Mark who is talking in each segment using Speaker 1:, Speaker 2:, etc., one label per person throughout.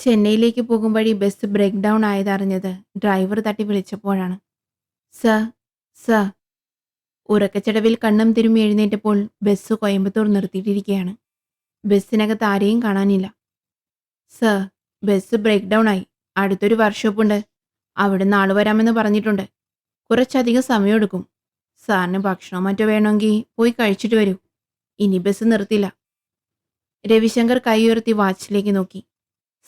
Speaker 1: ചെന്നൈയിലേക്ക് പോകും വഴി ബസ് ബ്രേക്ക് ഡൗൺ ആയതറിഞ്ഞത് ഡ്രൈവർ തട്ടി വിളിച്ചപ്പോഴാണ്. Sir, sir. ഉറക്കച്ചടവിൽ കണ്ണും തിരുമ്മി എഴുന്നേറ്റപ്പോൾ ബസ് കോയമ്പത്തൂർ നിർത്തിയിട്ടിരിക്കുകയാണ്. ബസ്സിനകത്ത് ആരെയും കാണാനില്ല. സർ, ബസ് ബ്രേക്ക് ഡൗൺ ആയി. അടുത്തൊരു വർക്ക്ഷോപ്പ് ഉണ്ട്. അവിടുന്ന് ആള് വരാമെന്ന് പറഞ്ഞിട്ടുണ്ട്. കുറച്ചധികം സമയമെടുക്കും. സാറിന് ഭക്ഷണമോ മറ്റോ വേണമെങ്കിൽ പോയി കഴിച്ചിട്ട് വരൂ. ഇനി ബസ് നിർത്തില്ല. രവിശങ്കർ കൈ ഉയർത്തി വാച്ചിലേക്ക് നോക്കി.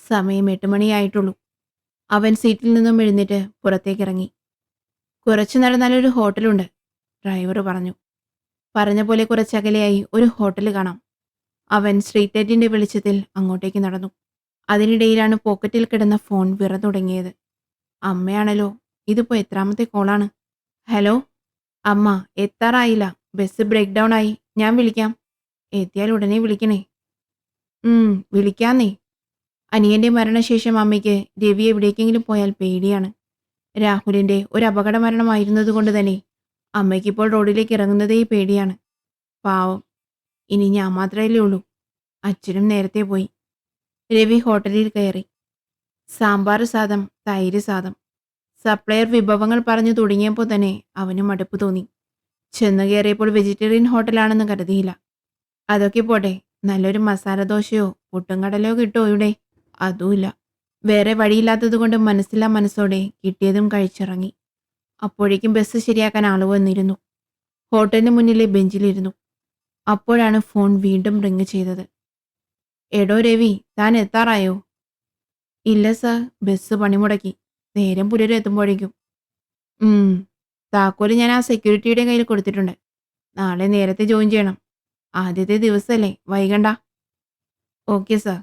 Speaker 1: സമയം 8 മണിയായിട്ടുള്ളൂ. അവൻ സീറ്റിൽ നിന്നും എഴുന്നേറ്റ് പുറത്തേക്കിറങ്ങി. കുറച്ചു നടന്നാലൊരു ഹോട്ടലുണ്ട്, ഡ്രൈവർ പറഞ്ഞു. പറഞ്ഞ പോലെ കുറച്ചകലെയായി ഒരു ഹോട്ടൽ കാണാം. അവൻ സ്ട്രീറ്റ് ലൈറ്റിന്റെ വെളിച്ചത്തിൽ അങ്ങോട്ടേക്ക് നടന്നു. അതിനിടയിലാണ് പോക്കറ്റിൽ കിടന്ന ഫോൺ വിറ തുടങ്ങിയത്. അമ്മയാണല്ലോ. ഇതിപ്പോ എത്രാമത്തെ കോളാണ്? ഹലോ അമ്മ, എത്താറായില്ല. ബസ് ബ്രേക്ക് ഡൗൺ ആയി. ഞാൻ വിളിക്കാം. എത്തിയാൽ ഉടനെ വിളിക്കണേ. വിളിക്കാന്നേ. അനിയന്റെ മരണശേഷം അമ്മയ്ക്ക് രവി എവിടേക്കെങ്കിലും പോയാൽ പേടിയാണ്. രാഹുലിന്റെ ഒരു അപകട മരണമായിരുന്നത് കൊണ്ട് തന്നെ അമ്മയ്ക്കിപ്പോൾ റോഡിലേക്ക് ഇറങ്ങുന്നതേ പേടിയാണ്. പാവം, ഇനി ഞാൻ മാത്രമല്ലേ ഉള്ളൂ. അച്ഛനും നേരത്തെ പോയി. രവി ഹോട്ടലിൽ കയറി. സാമ്പാർ സാദം, തൈര് സാദം. സപ്ലയർ വിഭവങ്ങൾ പറഞ്ഞു തുടങ്ങിയപ്പോൾ തന്നെ അവന് മടുപ്പ് തോന്നി. ചെന്ന് കയറിയപ്പോൾ വെജിറ്റേറിയൻ ഹോട്ടലാണെന്ന് കരുതിയില്ല. അതൊക്കെ പോട്ടെ, നല്ലൊരു മസാല ദോശയോ പുട്ടും കടലയോ കിട്ടുമോ ഇവിടെ? അതുമില്ല. വേറെ വഴിയില്ലാത്തതുകൊണ്ട് മനസ്സില്ലാ മനസ്സോടെ കിട്ടിയതും കഴിച്ചിറങ്ങി. അപ്പോഴേക്കും ബസ് ശരിയാക്കാൻ ആള് വന്നിരുന്നു. ഹോട്ടലിന് മുന്നിലെ ബെഞ്ചിലിരുന്നു. അപ്പോഴാണ് ഫോൺ വീണ്ടും റിങ് ചെയ്തത്. എടോ രവി, താൻ എത്താറായോ? ഇല്ല സാർ, ബസ് പണിമുടക്കി. നേരം പുലരെത്തുമ്പോഴേക്കും. താക്കോല് ഞാൻ ആ സെക്യൂരിറ്റിയുടെ കയ്യിൽ കൊടുത്തിട്ടുണ്ട്. നാളെ നേരത്തെ ജോയിൻ ചെയ്യണം. ആദ്യത്തെ ദിവസമല്ലേ, വൈകണ്ട. Okay sir.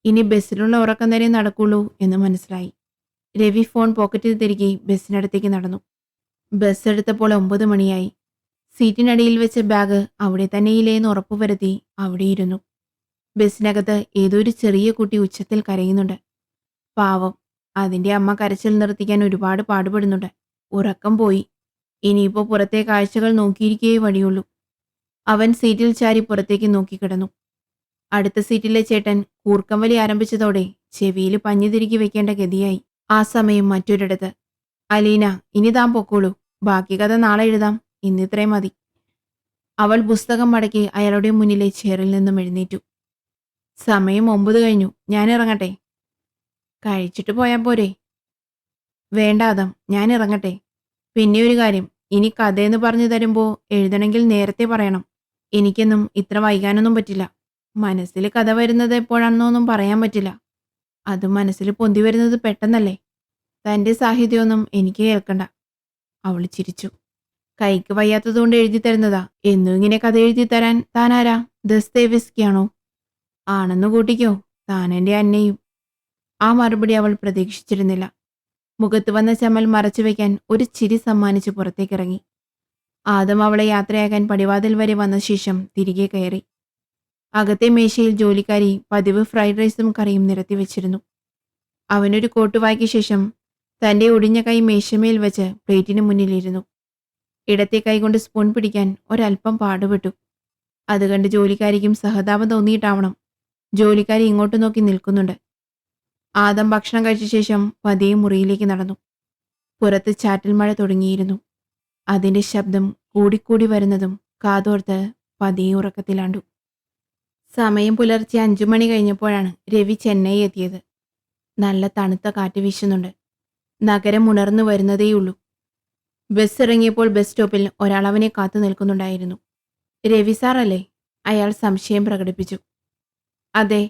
Speaker 1: ഇനി ബസ്സിലുള്ള ഉറക്കം തന്നെ നടക്കുള്ളൂ എന്ന് മനസ്സിലായി. രവി ഫോൺ പോക്കറ്റിൽ തിരികെ ബസ്സിനടുത്തേക്ക് നടന്നു. ബസ് എടുത്തപ്പോൾ 9 മണിയായി. സീറ്റിനടിയിൽ വെച്ച ബാഗ് അവിടെ തന്നെയില്ലേന്ന് ഉറപ്പുവരുത്തി അവിടെ ഇരുന്നു. ബസ്സിനകത്ത് ഏതൊരു ചെറിയ കുട്ടി ഉച്ചത്തിൽ കരയുന്നുണ്ട്. പാവം, അതിന്റെ അമ്മ കരച്ചിൽ നിർത്തിക്കാൻ ഒരുപാട് പാടുപെടുന്നുണ്ട്. ഉറക്കം പോയി. ഇനിയിപ്പോൾ പുറത്തെ കാഴ്ചകൾ നോക്കിയിരിക്കേ വഴിയുള്ളൂ. അവൻ സീറ്റിൽ ചാരി പുറത്തേക്ക് നോക്കിക്കിടന്നു. അടുത്ത സീറ്റിലെ ചേട്ടൻ കൂർക്കം വലി ആരംഭിച്ചതോടെ ചെവിയിൽ പഞ്ഞി തിരുകി വെക്കേണ്ട ഗതിയായി. ആ സമയം മറ്റൊരിടത്ത്. അലീന, ഇനി താൻ പൊക്കോളൂ. ബാക്കി കഥ നാളെ എഴുതാം. ഇന്നിത്രയും മതി. അവൾ പുസ്തകം മടക്കി അയാളുടെ മുന്നിലെ ചെയറിൽ നിന്നും എഴുന്നേറ്റു. സമയം 9 കഴിഞ്ഞു. ഞാൻ ഇറങ്ങട്ടെ? കഴിച്ചിട്ട് പോയാൽ പോരെ? വേണ്ട ആദം, ഞാൻ ഇറങ്ങട്ടെ. പിന്നെ ഒരു കാര്യം, ഇനി കഥയെന്ന് പറഞ്ഞു തരുമ്പോൾ എഴുതണമെങ്കിൽ നേരത്തെ പറയണം. എനിക്കൊന്നും ഇത്ര വൈകാനൊന്നും പറ്റില്ല. മനസ്സിൽ കഥ വരുന്നത് എപ്പോഴാണെന്നൊന്നും പറയാൻ പറ്റില്ല. അത് മനസ്സിൽ പൊന്തി വരുന്നത് പെട്ടെന്നല്ലേ. തൻ്റെ സാഹിത്യമൊന്നും എനിക്ക് കേൾക്കണ്ട. അവൾ ചിരിച്ചു. കൈക്ക് വയ്യാത്തതുകൊണ്ട് എഴുതി തരുന്നതാ. എന്നും ഇങ്ങനെ കഥ എഴുതി തരാൻ താനാരാ? ദസ്തേവ്സ്കിയാണോ? ആണെന്ന് കൂട്ടിക്കോ. താൻ എൻ്റെ അന്നയും. ആ മറുപടി അവൾ പ്രതീക്ഷിച്ചിരുന്നില്ല. മുഖത്ത് വന്ന ചമ്മൽ മറച്ചു വയ്ക്കാൻ ഒരു ചിരി സമ്മാനിച്ച് പുറത്തേക്കിറങ്ങി. ആദം അവളെ യാത്രയാക്കാൻ പടിവാതിൽ വരെ വന്ന ശേഷം തിരികെ കയറി. അകത്തെ മേശയിൽ ജോലിക്കാരി പതിവ് ഫ്രൈഡ് റൈസും കറിയും നിരത്തി വെച്ചിരുന്നു. അവനൊരു കോട്ടുവായ്ക്ക് ശേഷം തൻ്റെ ഒടിഞ്ഞ കൈ മേശമേൽ വെച്ച് പ്ലേറ്റിന് മുന്നിലിരുന്നു. ഇടത്തെ കൈ കൊണ്ട് സ്പൂൺ പിടിക്കാൻ ഒരല്പം പാടുപെട്ടു. അത് കണ്ട് ജോലിക്കാരിക്കും സഹതാപം തോന്നിയിട്ടാവണം ജോലിക്കാരി ഇങ്ങോട്ട് നോക്കി നിൽക്കുന്നുണ്ട്. ആദം ഭക്ഷണം കഴിച്ച ശേഷം പതിയെ മുറിയിലേക്ക് നടന്നു. പുറത്ത് ചാറ്റൽ മഴ തുടങ്ങിയിരുന്നു. അതിൻ്റെ ശബ്ദം കൂടിക്കൂടി വരുന്നതും കാതോർത്ത് പതിയെ ഉറക്കത്തിലാണ്ടു. സമയം പുലർച്ചെ 5 മണി കഴിഞ്ഞപ്പോഴാണ് രവി ചെന്നൈ എത്തിയത്. നല്ല തണുത്ത കാറ്റ് വീശുന്നുണ്ട്. നഗരം ഉണർന്നു വരുന്നതേയുള്ളൂ. ബസ് ഇറങ്ങിയപ്പോൾ ബസ് സ്റ്റോപ്പിൽ ഒരാൾ അവനെ കാത്തു നിൽക്കുന്നുണ്ടായിരുന്നു. രവി സാറല്ലേ? അയാൾ സംശയം പ്രകടിപ്പിച്ചു. അതെ.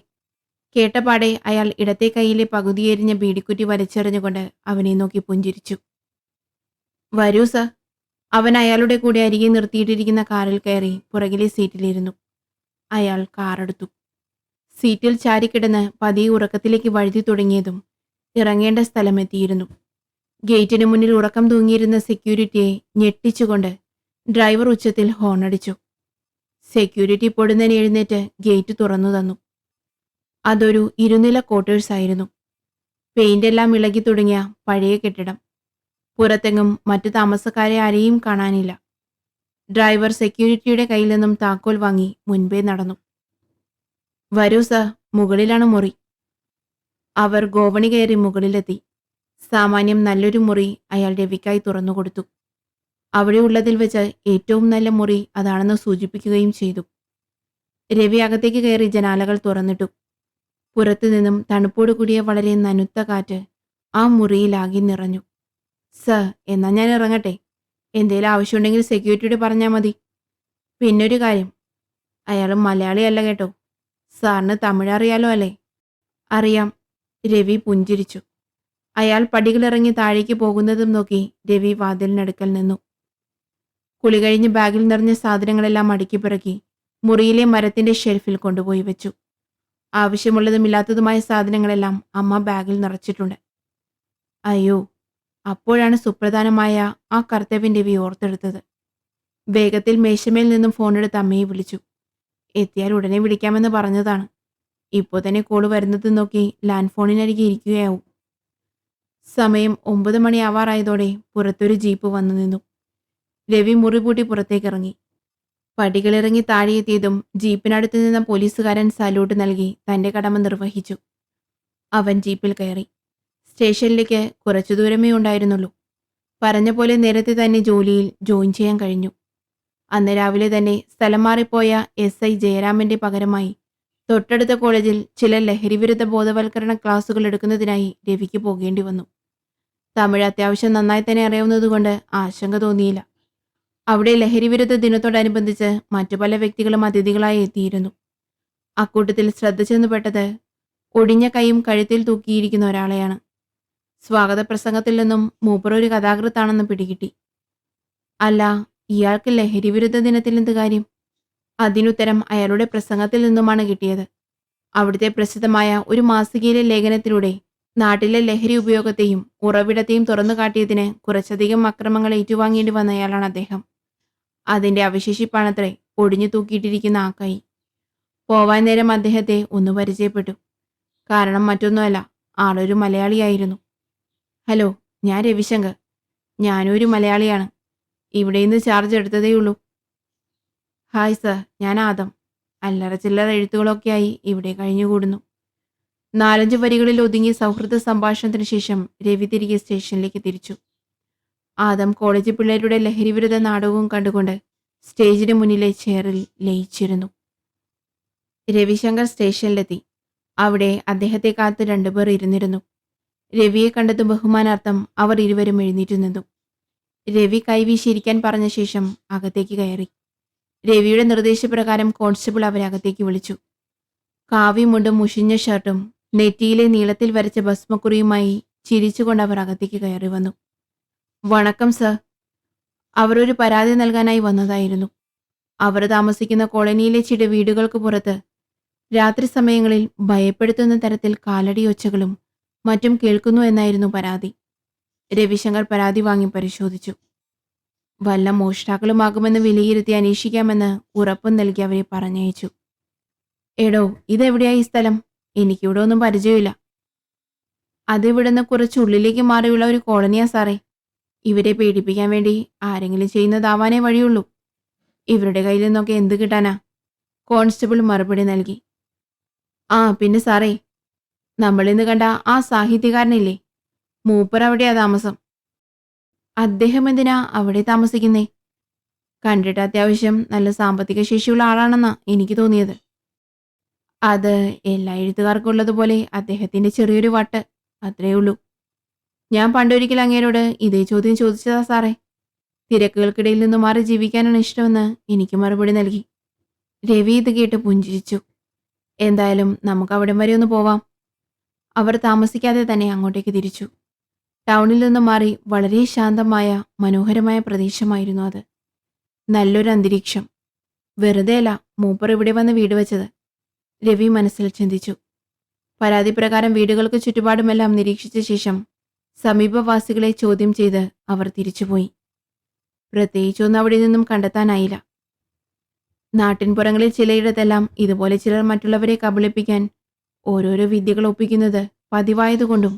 Speaker 1: കേട്ടപാടെ അയാൾ ഇടത്തെ കൈയിലെ പകുതിയെരിഞ്ഞ ബീഡിക്കുറ്റി വലിച്ചെറിഞ്ഞുകൊണ്ട് അവനെ നോക്കി പുഞ്ചിരിച്ചു. വരൂ സർ. അവൻ അയാളുടെ കൂടെ അരികെ നിർത്തിയിട്ടിരിക്കുന്ന കാറിൽ കയറി പുറകിലെ സീറ്റിലിരുന്നു. അയാൾ കാറെടുത്തു. സീറ്റിൽ ചാരിക്കിടന്ന് പതിയെ ഉറക്കത്തിലേക്ക് വഴുതി തുടങ്ങിയതും ഇറങ്ങേണ്ട സ്ഥലമെത്തിയിരുന്നു. ഗേറ്റിന് മുന്നിൽ ഉറക്കം തൂങ്ങിയിരുന്ന സെക്യൂരിറ്റിയെ ഞെട്ടിച്ചുകൊണ്ട് ഡ്രൈവർ ഉച്ചത്തിൽ ഹോണടിച്ചു. സെക്യൂരിറ്റി പൊടുന്നനെ എഴുന്നേറ്റ് ഗേറ്റ് തുറന്നു തന്നു. അതൊരു ഇരുനില ക്വാർട്ടേഴ്സ് ആയിരുന്നു. പെയിന്റെല്ലാം ഇളകി തുടങ്ങിയ പഴയ കെട്ടിടം. പുറത്തെങ്ങും മറ്റു താമസക്കാരെ ആരെയും കാണാനില്ല. ഡ്രൈവർ സെക്യൂരിറ്റിയുടെ കയ്യിൽ നിന്നും താക്കോൽ വാങ്ങി മുൻപേ നടന്നു. വരൂ സർ, മുകളിലാണ് മുറി. അവർ ഗോവണി കയറി മുകളിലെത്തി. സാമാന്യം നല്ലൊരു മുറി അയാൾ രവിക്കായി തുറന്നുകൊടുത്തു. അവിടെ ഉള്ളതിൽ വെച്ച് ഏറ്റവും നല്ല മുറി അതാണെന്ന് സൂചിപ്പിക്കുകയും ചെയ്തു. രവി അകത്തേക്ക് കയറി ജനാലകൾ തുറന്നിട്ടു. പുറത്തുനിന്നും തണുപ്പോടു കൂടിയ വളരെ നനുത്ത കാറ്റ് ആ മുറിയിലാകെ നിറഞ്ഞു. സർ, എന്നാ ഞാൻ ഇറങ്ങട്ടെ. എന്തേലും ആവശ്യമുണ്ടെങ്കിൽ സെക്യൂരിറ്റിയോട് പറഞ്ഞാൽ മതി. പിന്നൊരു കാര്യം, അയാൾ മലയാളിയല്ല കേട്ടോ. സാറിന് തമിഴ് അറിയാലോ അല്ലേ? അറിയാം. രവി പുഞ്ചിരിച്ചു. അയാൾ പടികളിറങ്ങി താഴേക്ക് പോകുന്നതും നോക്കി രവി വാതിലിനടുക്കൽ നിന്നു. കുളി കഴിഞ്ഞ് ബാഗിൽ നിറഞ്ഞ സാധനങ്ങളെല്ലാം അടുക്കി പിറക്കി മുറിയിലെ മരത്തിന്റെ ഷെൽഫിൽ കൊണ്ടുപോയി വെച്ചു. ആവശ്യമുള്ളതും ഇല്ലാത്തതുമായ സാധനങ്ങളെല്ലാം അമ്മ ബാഗിൽ നിറച്ചിട്ടുണ്ട്. അയ്യോ, അപ്പോഴാണ് സുപ്രധാനമായ ആ കർത്തവ്യം രവി ഓർത്തെടുത്തത്. വേഗത്തിൽ മേശമേൽ നിന്നും ഫോണെടുത്ത് അമ്മയെ വിളിച്ചു. എത്തിയാൽ ഉടനെ വിളിക്കാമെന്ന് പറഞ്ഞതാണ്. ഇപ്പോൾ തന്നെ കോള് വരുന്നത് നോക്കി ലാൻഡ് ഫോണിനരികെ ഇരിക്കുകയാവും. സമയം 9 മണി ആവാറായതോടെ പുറത്തൊരു ജീപ്പ് വന്നു നിന്നു. രവി മുറി പൂട്ടി പുറത്തേക്കിറങ്ങി. പടികളിറങ്ങി താഴെയെത്തിയതും ജീപ്പിനടുത്ത് നിന്ന പോലീസുകാരൻ സല്യൂട്ട് നൽകി തന്റെ കടമ നിർവഹിച്ചു. അവൻ ജീപ്പിൽ കയറി. സ്റ്റേഷനിലേക്ക് കുറച്ചു ദൂരമേ ഉണ്ടായിരുന്നുള്ളൂ. പറഞ്ഞ പോലെ നേരത്തെ തന്നെ ജോലിയിൽ ജോയിൻ ചെയ്യാൻ കഴിഞ്ഞു. അന്ന് രാവിലെ തന്നെ സ്ഥലം മാറിപ്പോയ SI ജയരാമന്റെ പകരമായി തൊട്ടടുത്ത കോളേജിൽ ചില ലഹരിവിരുദ്ധ ബോധവൽക്കരണ ക്ലാസുകൾ എടുക്കുന്നതിനായി രവിക്ക് പോകേണ്ടി വന്നു. തമിഴ് അത്യാവശ്യം നന്നായി തന്നെ അറിയാവുന്നതുകൊണ്ട് ആശങ്ക തോന്നിയില്ല. അവിടെ ലഹരിവിരുദ്ധ ദിനത്തോടനുബന്ധിച്ച് മറ്റു പല വ്യക്തികളും അതിഥികളായി എത്തിയിരുന്നു. അക്കൂട്ടത്തിൽ ശ്രദ്ധ ചെന്നുപെട്ടത് ഒടിഞ്ഞ കൈയും കഴുത്തിൽ തൂക്കിയിരിക്കുന്ന ഒരാളെയാണ്. സ്വാഗത പ്രസംഗത്തിൽ നിന്നും മൂപ്പർ ഒരു കഥാകൃത്താണെന്ന് പിടികിട്ടി. അല്ല, ഇയാൾക്ക് ലഹരിവിരുദ്ധ ദിനത്തിൽ എന്ത് കാര്യം? അതിനുത്തരം അയാളുടെ പ്രസംഗത്തിൽ നിന്നുമാണ് കിട്ടിയത്. അവിടുത്തെ പ്രസിദ്ധമായ ഒരു മാസികയിലെ ലേഖനത്തിലൂടെ നാട്ടിലെ ലഹരി ഉപയോഗത്തെയും ഉറവിടത്തെയും തുറന്നു കാട്ടിയതിന് കുറച്ചധികം അക്രമങ്ങൾ ഏറ്റുവാങ്ങേണ്ടി വന്നയാളാണ് അദ്ദേഹം. അതിന്റെ അവശേഷിപ്പാണത്രേ ഒടിഞ്ഞു തൂക്കിയിട്ടിരിക്കുന്ന ആ കൈ. പോവാൻ നേരം അദ്ദേഹത്തെ ഒന്ന് പരിചയപ്പെട്ടു. കാരണം മറ്റൊന്നുമല്ല, ആളൊരു മലയാളിയായിരുന്നു. ഹലോ, ഞാൻ രവിശങ്കർ. ഞാനൊരു മലയാളിയാണ്. ഇവിടെ നിന്ന് ചാർജ് എടുത്തതേയുള്ളൂ. ഹായ് സർ, ഞാൻ ആദം. അല്ലറ ചില്ലറ എഴുത്തുകളൊക്കെയായി ഇവിടെ കഴിഞ്ഞുകൂടുന്നു. 4-5 വരികളിൽ ഒതുങ്ങിയ സൗഹൃദ സംഭാഷണത്തിന് ശേഷം രവി തിരികെ സ്റ്റേഷനിലേക്ക് തിരിച്ചു. ആദം കോളേജ് പിള്ളേരുടെ ലഹരിവിരുദ്ധ നാടകവും കണ്ടുകൊണ്ട് സ്റ്റേജിന് മുന്നിലെ ചെയറിൽ ലയിച്ചിരുന്നു. രവിശങ്കർ സ്റ്റേഷനിലെത്തി. അവിടെ അദ്ദേഹത്തെ കാത്ത് 2 പേർ ഇരുന്നിരുന്നു. രവിയെ കണ്ടത് ബഹുമാനാർത്ഥം അവർ ഇരുവരും എഴുന്നേറ്റു നിന്നു. രവി കൈവീശിയിരിക്കാൻ പറഞ്ഞ ശേഷം അകത്തേക്ക് കയറി. രവിയുടെ നിർദ്ദേശപ്രകാരം കോൺസ്റ്റബിൾ അവരെ അകത്തേക്ക് വിളിച്ചു. കാവിമുണ്ടും മുഷിഞ്ഞ ഷർട്ടും നെറ്റിയിലെ നീളത്തിൽ വരച്ച ഭസ്മക്കുറിയുമായി ചിരിച്ചുകൊണ്ട് അവർ അകത്തേക്ക് കയറി വന്നു. വണക്കം സർ. അവർ ഒരു പരാതി നൽകാനായി വന്നതായിരുന്നു. അവർ താമസിക്കുന്ന കോളനിയിലെ ചില വീടുകൾക്ക് പുറത്ത് രാത്രി സമയങ്ങളിൽ ഭയപ്പെടുത്തുന്ന തരത്തിൽ കാലടിയൊച്ചകളും മറ്റും കേൾക്കുന്നു എന്നായിരുന്നു പരാതി. രവിശങ്കർ പരാതി വാങ്ങി പരിശോധിച്ചു. വല്ല മോഷ്ടാക്കളുമാകുമെന്ന് വിലയിരുത്തി അന്വേഷിക്കാമെന്ന് ഉറപ്പും നൽകി അവരെ പറഞ്ഞയച്ചു. എടോ, ഇതെവിടെയായി സ്ഥലം? എനിക്കിവിടെ ഒന്നും പരിചയമില്ല. അതിവിടുന്ന് കുറച്ച് ഉള്ളിലേക്ക് മാറിയുള്ള ഒരു കോളനിയാ സാറേ. ഇവരെ പേടിപ്പിക്കാൻ വേണ്ടി ആരെങ്കിലും ചെയ്യുന്നതാവാനേ വഴിയുള്ളൂ. ഇവരുടെ കയ്യിൽ നിന്നൊക്കെ എന്ത് കിട്ടാനാ? കോൺസ്റ്റബിൾ മറുപടി നൽകി. ആ പിന്നെ സാറേ, നമ്മളിന്ന് കണ്ട ആ സാഹിത്യകാരനില്ലേ, മൂപ്പർ അവിടെയാ താമസം. അദ്ദേഹം എന്തിനാ അവിടെ താമസിക്കുന്നേ? കണ്ടിട്ട് അത്യാവശ്യം നല്ല സാമ്പത്തിക ശേഷിയുള്ള ആളാണെന്നാ എനിക്ക് തോന്നിയത്. അത് എല്ലാ എഴുത്തുകാർക്കുള്ളതുപോലെ അദ്ദേഹത്തിന്റെ ചെറിയൊരു വട്ട്, അത്രേ ഉള്ളൂ. ഞാൻ പണ്ടൊരിക്കൽ അങ്ങേരോട് ഇതേ ചോദ്യം ചോദിച്ചതാ സാറേ. തിരക്കുകൾക്കിടയിൽ നിന്ന് മാറി ജീവിക്കാനാണ് ഇഷ്ടമെന്ന് എനിക്ക് മറുപടി നൽകി. രവി ഇത് കേട്ട് പുഞ്ചിരിച്ചു. എന്തായാലും നമുക്ക് അവിടം വരെ ഒന്ന് പോവാം. അവർ താമസിക്കാതെ തന്നെ അങ്ങോട്ടേക്ക് തിരിച്ചു. ടൗണിൽ നിന്നും മാറി വളരെ ശാന്തമായ മനോഹരമായ പ്രദേശമായിരുന്നു അത്. നല്ലൊരു അന്തരീക്ഷം. വെറുതെയല്ല മൂപ്പർ ഇവിടെ വന്ന് വീട് വെച്ചത്, രവി മനസ്സിൽ ചിന്തിച്ചു. പരാതി പ്രകാരം വീടുകൾക്ക് ചുറ്റുപാടുമെല്ലാം നിരീക്ഷിച്ച ശേഷം സമീപവാസികളെ ചോദ്യം ചെയ്ത് അവർ തിരിച്ചുപോയി. പ്രത്യേകിച്ചൊന്നും അവിടെ നിന്നും കണ്ടെത്താനായില്ല. നാട്ടിൻപുറങ്ങളിൽ ചിലയിടത്തെല്ലാം ഇതുപോലെ ചിലർ മറ്റുള്ളവരെ കബളിപ്പിക്കാൻ ഓരോരോ വിദ്യകൾ ഒപ്പിക്കുന്നത് പതിവായതുകൊണ്ടും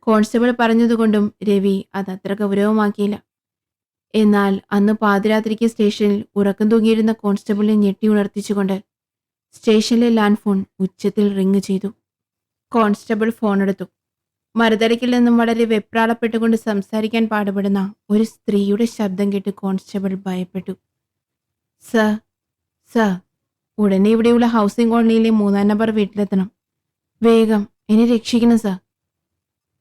Speaker 1: കോൺസ്റ്റബിൾ പറഞ്ഞതുകൊണ്ടും രവി അതത്ര ഗൗരവമാക്കിയില്ല. എന്നാൽ അന്ന് പാതിരാത്രിക്ക് സ്റ്റേഷനിൽ ഉറക്കം തൂങ്ങിയിരുന്ന കോൺസ്റ്റബിളിനെ ഞെട്ടി ഉണർത്തിച്ചുകൊണ്ട് സ്റ്റേഷനിലെ ലാൻഡ് ഫോൺ ഉച്ചത്തിൽ റിങ് ചെയ്തു. കോൺസ്റ്റബിൾ ഫോണെടുത്തു. മറുതലയ്ക്കിൽ നിന്നും വളരെ വെപ്രാളപ്പെട്ടുകൊണ്ട് സംസാരിക്കാൻ പാടുപെടുന്ന ഒരു സ്ത്രീയുടെ ശബ്ദം കേട്ട് കോൺസ്റ്റബിൾ ഭയപ്പെട്ടു. സർ, സർ, ഉടനെ ഇവിടെയുള്ള ഹൗസിംഗ് കോളനിയിലെ 3-ാം നമ്പർ വീട്ടിലെത്തണം. വേഗം എന്നെ രക്ഷിക്കണം സർ.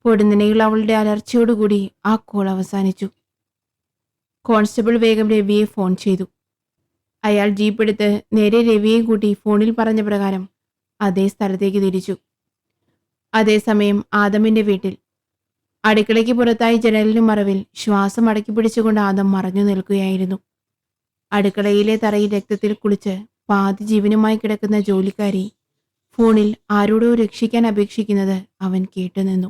Speaker 1: പൊടുന്നനെയുള്ള അവളുടെ അലർച്ചയോടുകൂടി ആ കോൾ അവസാനിച്ചു. കോൺസ്റ്റബിൾ വേഗം രവിയെ ഫോൺ ചെയ്തു. അയാൾ ജീപ്പ് എടുത്ത് നേരെ രവിയെയും കൂട്ടി ഫോണിൽ പറഞ്ഞ പ്രകാരം അതേ സ്ഥലത്തേക്ക് തിരിച്ചു. അതേസമയം ആദമിന്റെ വീട്ടിൽ അടുക്കളയ്ക്ക് പുറത്തായി ജനലിനു മറവിൽ ശ്വാസം അടക്കി പിടിച്ചുകൊണ്ട് ആദം മറഞ്ഞു നിൽക്കുകയായിരുന്നു. അടുക്കളയിലെ തറയിൽ രക്തത്തിൽ കുളിച്ച് പാതി ജീവനുമായി കിടക്കുന്ന ജോലിക്കാരി ഫോണിൽ ആരോടോ രക്ഷിക്കാൻ അപേക്ഷിക്കുന്നത് അവൻ കേട്ടുനിന്നു.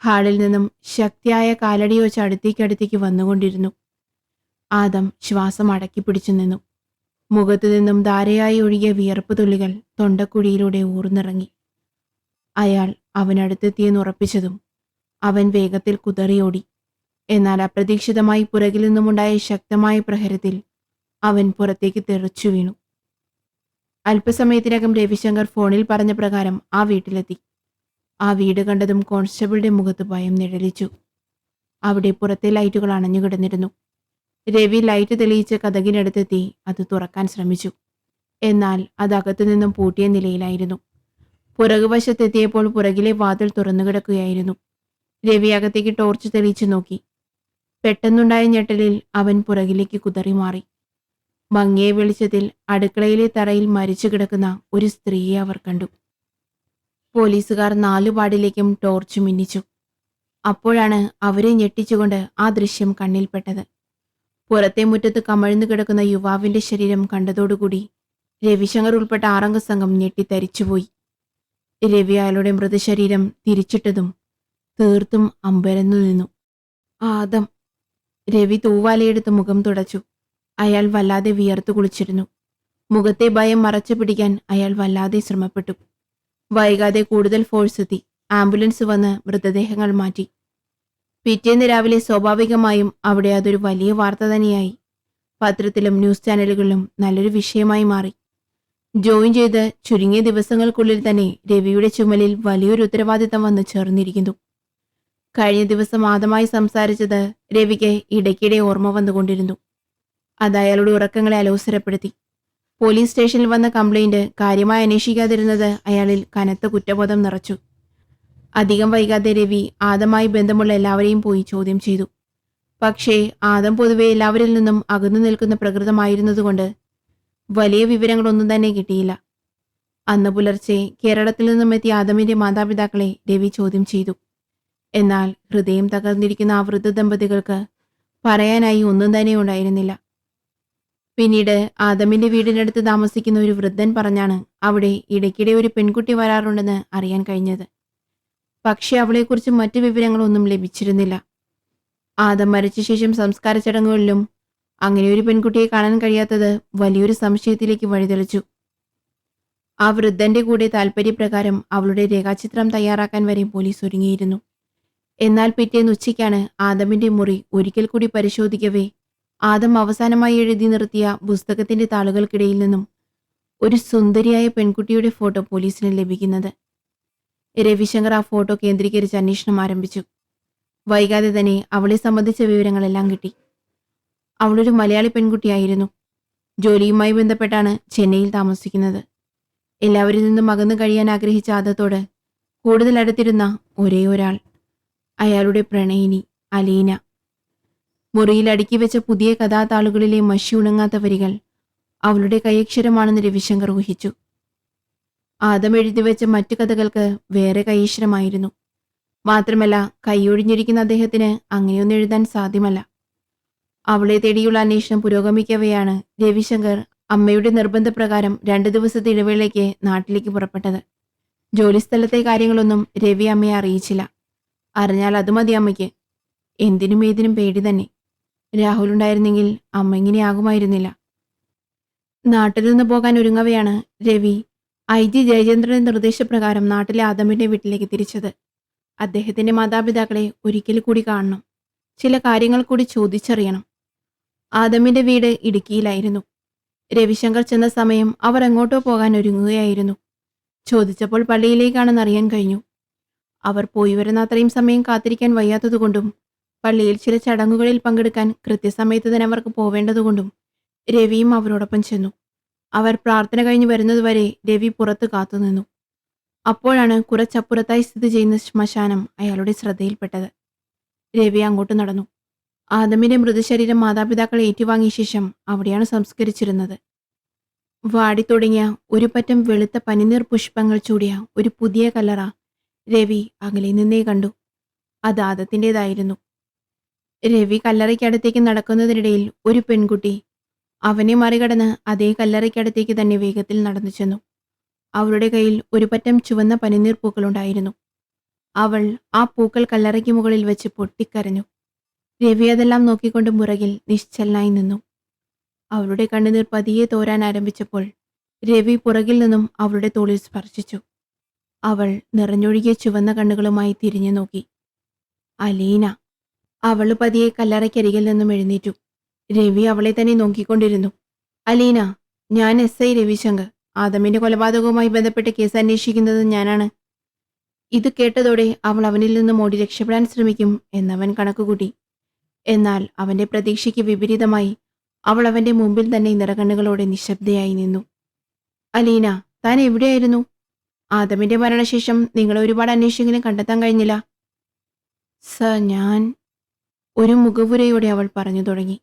Speaker 1: ഹാളിൽ നിന്നും ശക്തിയായ കാലടിയോച്ച അടുത്തേക്ക് വന്നുകൊണ്ടിരുന്നു. ആദം ശ്വാസം അടക്കി പിടിച്ചു നിന്നു. മുഖത്തു നിന്നും ധാരയായി ഒഴുകിയ വിയർപ്പ് തുള്ളികൾ തൊണ്ടക്കുഴിയിലൂടെ ഊർന്നിറങ്ങി. അയാൾ അവനടുത്തെത്തിയെന്ന് ഉറപ്പിച്ചതും അവൻ വേഗത്തിൽ കുതറിയോടി. എന്നാൽ അപ്രതീക്ഷിതമായി പുറകിൽ നിന്നുമുണ്ടായ ശക്തമായ പ്രഹരത്തിൽ അവൻ പുറത്തേക്ക് തെറിച്ചു വീണു. അല്പസമയത്തിനകം രവിശങ്കർ ഫോണിൽ പറഞ്ഞ പ്രകാരം ആ വീട്ടിലെത്തി. ആ വീട് കണ്ടതും കോൺസ്റ്റബിളുടെ മുഖത്ത് ഭയം നിഴലിച്ചു. അവിടെ പുറത്തെ ലൈറ്റുകൾ അണഞ്ഞുകിടന്നിരുന്നു. രവി ലൈറ്റ് തെളിയിച്ച് കതകിനടുത്തെത്തി അത് തുറക്കാൻ ശ്രമിച്ചു. എന്നാൽ അത് അകത്തുനിന്നും പൂട്ടിയ നിലയിലായിരുന്നു. പുറകുവശത്തെത്തിയപ്പോൾ പുറകിലെ വാതിൽ തുറന്നു കിടക്കുകയായിരുന്നു. രവി അകത്തേക്ക് ടോർച്ച് തെളിയിച്ചു നോക്കി. പെട്ടെന്നുണ്ടായ ഞെട്ടലിൽ അവൻ പുറകിലേക്ക് കുതറി മാറി. മങ്ങിയ വെളിച്ചത്തിൽ അടുക്കളയിലെ തറയിൽ മരിച്ചു കിടക്കുന്ന ഒരു സ്ത്രീയെ അവർ കണ്ടു. പോലീസുകാർ 4 വാർഡിലേക്കും ടോർച്ച് മിന്നിച്ചു. അപ്പോഴാണ് അവരെ ഞെട്ടിച്ചുകൊണ്ട് ആ ദൃശ്യം കണ്ണിൽപ്പെട്ടത്. പുറത്തെ മുറ്റത്ത് കമഴ്ന്നു കിടക്കുന്ന യുവാവിന്റെ ശരീരം കണ്ടതോടുകൂടി രവിശങ്കർ ഉൾപ്പെട്ട 6-അംഗ സംഘം ഞെട്ടിത്തരിച്ചുപോയി. രവി അയാളുടെ മൃതശരീരം തിരിച്ചിട്ടതും തീർത്തും അമ്പരന്നു നിന്നു. ആദം. രവി തൂവാലയെടുത്ത് മുഖം തുടച്ചു. അയാൾ വല്ലാതെ വിയർത്തു കുളിച്ചിരുന്നു. മുഖത്തെ ഭയം മറച്ചു പിടിക്കാൻ അയാൾ വല്ലാതെ ശ്രമപ്പെട്ടു. വൈകാതെ കൂടുതൽ ഫോഴ്സ് എത്തി. ആംബുലൻസ് വന്ന് മൃതദേഹങ്ങൾ മാറ്റി. പിറ്റേന്ന് രാവിലെ സ്വാഭാവികമായും അവിടെ അതൊരു വലിയ വാർത്ത തന്നെയായി. പത്രത്തിലും ന്യൂസ് ചാനലുകളിലും നല്ലൊരു വിഷയമായി മാറി. ജോയിൻ ചെയ്ത് ചുരുങ്ങിയ ദിവസങ്ങൾക്കുള്ളിൽ തന്നെ രവിയുടെ ചുമലിൽ വലിയൊരു ഉത്തരവാദിത്തം വന്നു ചേർന്നിരിക്കുന്നു. കഴിഞ്ഞ ദിവസം ആദമായി സംസാരിച്ചത് രവിക്ക് ഇടയ്ക്കിടെ ഓർമ്മ വന്നുകൊണ്ടിരുന്നു. അത് അയാളുടെ ഉറക്കങ്ങളെ അലോസരപ്പെടുത്തി. പോലീസ് സ്റ്റേഷനിൽ വന്ന കംപ്ലൈന്റ് കാര്യമായി അന്വേഷിക്കാതിരുന്നത് അയാളിൽ കനത്ത കുറ്റബോധം നിറച്ചു. അധികം വൈകാതെ രവി ആദമായി ബന്ധമുള്ള എല്ലാവരെയും പോയി ചോദ്യം ചെയ്തു. പക്ഷേ ആദം പൊതുവെ എല്ലാവരിൽ നിന്നും അകന്നു നിൽക്കുന്ന പ്രകൃതമായിരുന്നതുകൊണ്ട് വലിയ വിവരങ്ങളൊന്നും തന്നെ കിട്ടിയില്ല. അന്ന് പുലർച്ചെ കേരളത്തിൽ നിന്നും എത്തിയ ആദമിന്റെ മാതാപിതാക്കളെ രവി ചോദ്യം ചെയ്തു. എന്നാൽ ഹൃദയം തകർന്നിരിക്കുന്ന ആ വൃദ്ധ ദമ്പതികൾക്ക് പറയാനായി ഒന്നും തന്നെ ഉണ്ടായിരുന്നില്ല. പിന്നീട് ആദമിന്റെ വീടിനടുത്ത് താമസിക്കുന്ന ഒരു വൃദ്ധൻ പറഞ്ഞാണ് അവിടെ ഇടയ്ക്കിടെ ഒരു പെൺകുട്ടി വരാറുണ്ടെന്ന് അറിയാൻ കഴിഞ്ഞത്. പക്ഷെ അവളെക്കുറിച്ച് മറ്റു വിവരങ്ങളൊന്നും ലഭിച്ചിരുന്നില്ല. ആദം മരിച്ച ശേഷം സംസ്കാര ചടങ്ങുകളിലും അങ്ങനെ ഒരു പെൺകുട്ടിയെ കാണാൻ കഴിയാത്തത് വലിയൊരു സംശയത്തിലേക്ക് വഴിതെളിച്ചു. ആ വൃദ്ധന്റെ കൂടെ താൽപര്യപ്രകാരം അവളുടെ രേഖാചിത്രം തയ്യാറാക്കാൻ വരെ പോലീസ് ഒരുങ്ങിയിരുന്നു. എന്നാൽ പിറ്റേന്ന് ഉച്ചയ്ക്കാണ് ആദമിന്റെ മുറി ഒരിക്കൽ കൂടി പരിശോധിക്കവേ ആദം അവസാനമായി എഴുതി നിർത്തിയ പുസ്തകത്തിന്റെ താളുകൾക്കിടയിൽ നിന്നും ഒരു സുന്ദരിയായ പെൺകുട്ടിയുടെ ഫോട്ടോ പോലീസിന് ലഭിക്കുന്നത്. രവിശങ്കർ ആ ഫോട്ടോ കേന്ദ്രീകരിച്ച് അന്വേഷണം ആരംഭിച്ചു. വൈകാതെ തന്നെ അവളെ സംബന്ധിച്ച വിവരങ്ങളെല്ലാം കിട്ടി. അവളൊരു മലയാളി പെൺകുട്ടിയായിരുന്നു. ജോലിയുമായി ബന്ധപ്പെട്ടാണ് ചെന്നൈയിൽ താമസിക്കുന്നത്. എല്ലാവരിൽ നിന്നും അകന്നു കഴിയാൻ ആഗ്രഹിച്ച ആദത്തോട് കൂടുതൽ അടുത്തിരുന്ന ഒരേ ഒരാൾ അയാളുടെ പ്രണയിനി അലീന. മുറിയിൽ അടുക്കി വെച്ച പുതിയ കഥാതാളുകളിലെ മഷി ഉണങ്ങാത്ത വരികൾ അവളുടെ കൈയക്ഷരമാണെന്ന് രവിശങ്കർ ഊഹിച്ചു. ആദം എഴുതിവെച്ച മറ്റു കഥകൾക്ക് വേറെ കൈയക്ഷരമായിരുന്നു. മാത്രമല്ല കൈയൊഴിഞ്ഞിരിക്കുന്ന അദ്ദേഹത്തിന് അങ്ങനെയൊന്നും എഴുതാൻ സാധ്യമല്ല. അവളെ തേടിയുള്ള അന്വേഷണം പുരോഗമിക്കവെയാണ് രവിശങ്കർ അമ്മയുടെ നിർബന്ധപ്രകാരം 2 ദിവസത്തെ ഇടവേളയ്ക്ക് നാട്ടിലേക്ക് പുറപ്പെട്ടത്. ജോലിസ്ഥലത്തെ കാര്യങ്ങളൊന്നും രവി അമ്മയെ അറിയിച്ചില്ല. അറിഞ്ഞാൽ അത് മതി അമ്മയ്ക്ക്. എന്തിനും ഏതിനും പേടി തന്നെ. രാഹുൽ ഉണ്ടായിരുന്നെങ്കിൽ അമ്മ ഇങ്ങനെയാകുമായിരുന്നില്ല. നാട്ടിൽ നിന്ന് പോകാൻ ഒരുങ്ങവെയാണ് രവി IG ജയചന്ദ്രന്റെ നിർദ്ദേശപ്രകാരം നാട്ടിലെ ആദമിന്റെ വീട്ടിലേക്ക് തിരിച്ചത്. അദ്ദേഹത്തിന്റെ മാതാപിതാക്കളെ ഒരിക്കൽ കൂടി കാണണം. ചില കാര്യങ്ങൾ കൂടി ചോദിച്ചറിയണം. ആദമിന്റെ വീട് ഇടുക്കിയിലായിരുന്നു. രവിശങ്കർ ചെന്ന സമയം അവർ എങ്ങോട്ടോ പോകാൻ ഒരുങ്ങുകയായിരുന്നു. ചോദിച്ചപ്പോൾ പള്ളിയിലേക്കാണെന്ന് അറിയാൻ കഴിഞ്ഞു. അവർ പോയി വരുന്ന അത്രയും സമയം കാത്തിരിക്കാൻ വയ്യാത്തതുകൊണ്ടും പള്ളിയിൽ ചില ചടങ്ങുകളിൽ പങ്കെടുക്കാൻ കൃത്യസമയത്ത് തന്നെ അവർക്ക് പോവേണ്ടതുകൊണ്ടും രവിയും അവരോടൊപ്പം ചെന്നു. അവർ പ്രാർത്ഥന കഴിഞ്ഞ് വരുന്നതുവരെ രവി പുറത്ത് കാത്തുനിന്നു. അപ്പോഴാണ് കുറച്ചപ്പുറത്തായി സ്ഥിതി ചെയ്യുന്ന ശ്മശാനം അയാളുടെ ശ്രദ്ധയിൽപ്പെട്ടത്. രവി അങ്ങോട്ട് നടന്നു. ആദമിന്റെ മൃതശരീരം മാതാപിതാക്കൾ ഏറ്റുവാങ്ങിയ ശേഷം അവിടെയാണ് സംസ്കരിച്ചിരുന്നത്. വാടിത്തുടങ്ങിയ ഒരു പറ്റം വെളുത്ത പനിനീർ പുഷ്പങ്ങൾ ചൂടിയ ഒരു പുതിയ കല്ലറ രവി അകലെ നിന്നേ കണ്ടു. അത് ആദത്തിൻ്റെതായിരുന്നു. രവി കല്ലറയ്ക്കടുത്തേക്ക് നടക്കുന്നതിനിടയിൽ ഒരു പെൺകുട്ടി അവനെ മറികടന്ന് അതേ കല്ലറയ്ക്കടുത്തേക്ക് തന്നെ വേഗത്തിൽ നടന്നു ചെന്നു. അവളുടെ കയ്യിൽ ഒരു പറ്റം ചുവന്ന പനിനീർ പൂക്കളുണ്ടായിരുന്നു. അവൾ ആ പൂക്കൾ കല്ലറയ്ക്ക് മുകളിൽ വെച്ച് പൊട്ടിക്കരഞ്ഞു. രവി അതെല്ലാം നോക്കിക്കൊണ്ട് മുറകിൽ നിശ്ചലനായി നിന്നു. അവളുടെ കണ്ണുനീർ പതിയെ തോരാൻ ആരംഭിച്ചപ്പോൾ രവി പുറകിൽ നിന്നും അവളുടെ തോളിൽ സ്പർശിച്ചു. അവൾ നിറഞ്ഞൊഴുകിയ ചുവന്ന കണ്ണുകളുമായി തിരിഞ്ഞു നോക്കി. അലീന. അവൾ പതിയെ കല്ലറയ്ക്കരികിൽ നിന്നും എഴുന്നേറ്റു. രവി അവളെ തന്നെ നോക്കിക്കൊണ്ടിരുന്നു. അലീന, ഞാൻ SI രവിശങ്കർ. ആദമിന്റെ കൊലപാതകവുമായി ബന്ധപ്പെട്ട കേസ് അന്വേഷിക്കുന്നത് ഞാനാണ്. ഇത് കേട്ടതോടെ അവൾ അവനിൽ നിന്നും ഓടി രക്ഷപ്പെടാൻ ശ്രമിക്കും എന്നവൻ കണക്കുകൂട്ടി. എന്നാൽ അവന്റെ പ്രതീക്ഷയ്ക്ക് വിപരീതമായി അവൾ അവന്റെ മുമ്പിൽ തന്നെ നിറകണ്ണുകളോടെ നിശബ്ദയായി നിന്നു. അലീന, താൻ എവിടെയായിരുന്നു? ആദമിന്റെ മരണശേഷം നിങ്ങളെ ഒരുപാട് അന്വേഷിച്ചെങ്കിലും കണ്ടെത്താൻ കഴിഞ്ഞില്ല. സർ, ഞാൻ... ഒരു മുഖവുരയോടെ അവൾ പറഞ്ഞു തുടങ്ങി.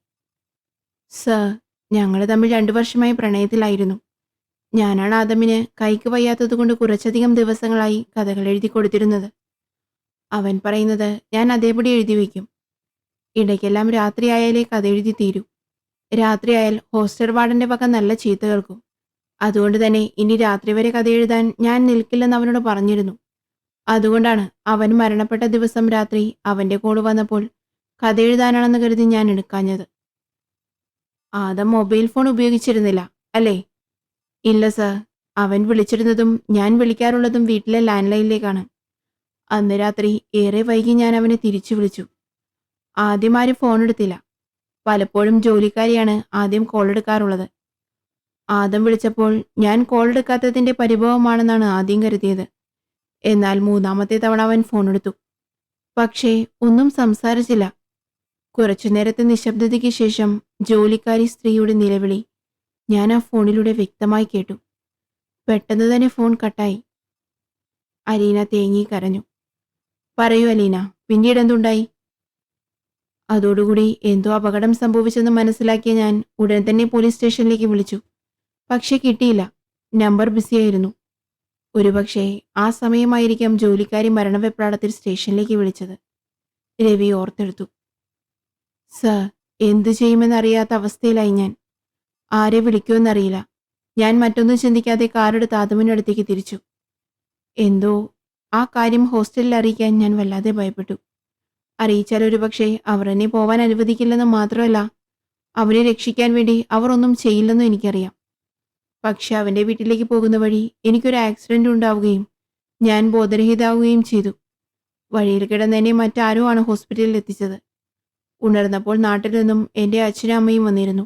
Speaker 1: സർ, ഞങ്ങൾ തമ്മിൽ 2 വർഷമായി പ്രണയത്തിലായിരുന്നു. ഞാനാണ് ആദമിന് കൈക്ക് വയ്യാത്തതുകൊണ്ട് കുറച്ചധികം ദിവസങ്ങളായി കഥകൾ എഴുതി കൊടുത്തിരുന്നത്. അവൻ പറയുന്നത് ഞാൻ അതേപടി എഴുതി വയ്ക്കും. ഇടയ്ക്കെല്ലാം രാത്രിയായാലേ കഥ എഴുതി തീരൂ. രാത്രിയായാൽ ഹോസ്റ്റൽ വാർഡന്റെ വക നല്ല ചീത്ത കേൾക്കും. അതുകൊണ്ട് തന്നെ ഇനി രാത്രി വരെ കഥ എഴുതാൻ ഞാൻ നിൽക്കില്ലെന്ന് അവനോട് പറഞ്ഞിരുന്നു. അതുകൊണ്ടാണ് അവൻ മരണപ്പെട്ട ദിവസം രാത്രി അവന്റെ കോള് വന്നപ്പോൾ കഥ എഴുതാനാണെന്ന് കരുതി ഞാൻ എടുക്കാഞ്ഞത്. ആദം മൊബൈൽ ഫോൺ ഉപയോഗിച്ചിരുന്നില്ല അല്ലേ? ഇല്ല സർ. അവൻ വിളിച്ചിരുന്നതും ഞാൻ വിളിക്കാറുള്ളതും വീട്ടിലെ ലാൻഡ് ലൈനിലേക്കാണ്. അന്ന് രാത്രി ഏറെ വൈകി ഞാൻ അവനെ തിരിച്ചു വിളിച്ചു. ആദ്യം ആരും ഫോൺ എടുത്തില്ല. പലപ്പോഴും ജോലിക്കാരിയാണ് ആദ്യം കോൾ എടുക്കാറുള്ളത്. ആദം വിളിച്ചപ്പോൾ ഞാൻ കോൾ എടുക്കാത്തതിന്റെ പരിഭവമാണെന്നാണ് ആദ്യം കരുതിയത്. എന്നാൽ 3-ാമത്തെ തവണ അവൻ ഫോൺ എടുത്തു. പക്ഷേ ഒന്നും സംസാരിച്ചില്ല. കുറച്ചു നേരത്തെ നിശബ്ദതയ്ക്ക് ശേഷം ജോലിക്കാരി സ്ത്രീയുടെ നിലവിളി ഞാൻ ആ ഫോണിലൂടെ വ്യക്തമായി കേട്ടു. പെട്ടെന്ന് തന്നെ ഫോൺ കട്ടായി. അലീന തേങ്ങി കരഞ്ഞു. പറയൂ അലീന, പിന്നീട് എന്തുണ്ടായി? അതോടുകൂടി എന്തോ അപകടം സംഭവിച്ചെന്ന് മനസ്സിലാക്കിയ ഞാൻ ഉടൻ തന്നെ പോലീസ് സ്റ്റേഷനിലേക്ക് വിളിച്ചു. പക്ഷെ കിട്ടിയില്ല. നമ്പർ ബിസിയായിരുന്നു. ഒരുപക്ഷെ ആ സമയമായിരിക്കാം ജോലിക്കാരി മരണവെപ്രാളത്തിൽ സ്റ്റേഷനിലേക്ക് വിളിച്ചത്. രവി ഓർത്തെടുത്തു. സർ, എന്തു ചെയ്യുമെന്നറിയാത്ത അവസ്ഥയിലായി ഞാൻ. ആരെ വിളിക്കുമെന്നറിയില്ല. ഞാൻ മറ്റൊന്നും ചിന്തിക്കാതെ കാറെടുത്ത് ആദമിനടുത്തേക്ക് തിരിച്ചു. എന്തോ ആ കാര്യം ഹോസ്റ്റലിൽ അറിയിക്കാൻ ഞാൻ വല്ലാതെ ഭയപ്പെട്ടു. അറിയിച്ചാൽ ഒരുപക്ഷെ അവർ എന്നെ പോവാൻ അനുവദിക്കില്ലെന്ന് മാത്രമല്ല, അവനെ രക്ഷിക്കാൻ വേണ്ടി അവർ ഒന്നും ചെയ്യില്ലെന്നും എനിക്കറിയാം. പക്ഷെ അവന്റെ വീട്ടിലേക്ക് പോകുന്ന വഴി എനിക്കൊരു ആക്സിഡന്റ് ഉണ്ടാവുകയും ഞാൻ ബോധരഹിതാവുകയും ചെയ്തു. വഴിയിൽ കിടന്ന് എന്നെ മറ്റാരോ ആണ് ഹോസ്പിറ്റലിൽ എത്തിച്ചത്. ഉണർന്നപ്പോൾ നാട്ടിൽ നിന്നും എൻ്റെ അച്ഛനും അമ്മയും വന്നിരുന്നു.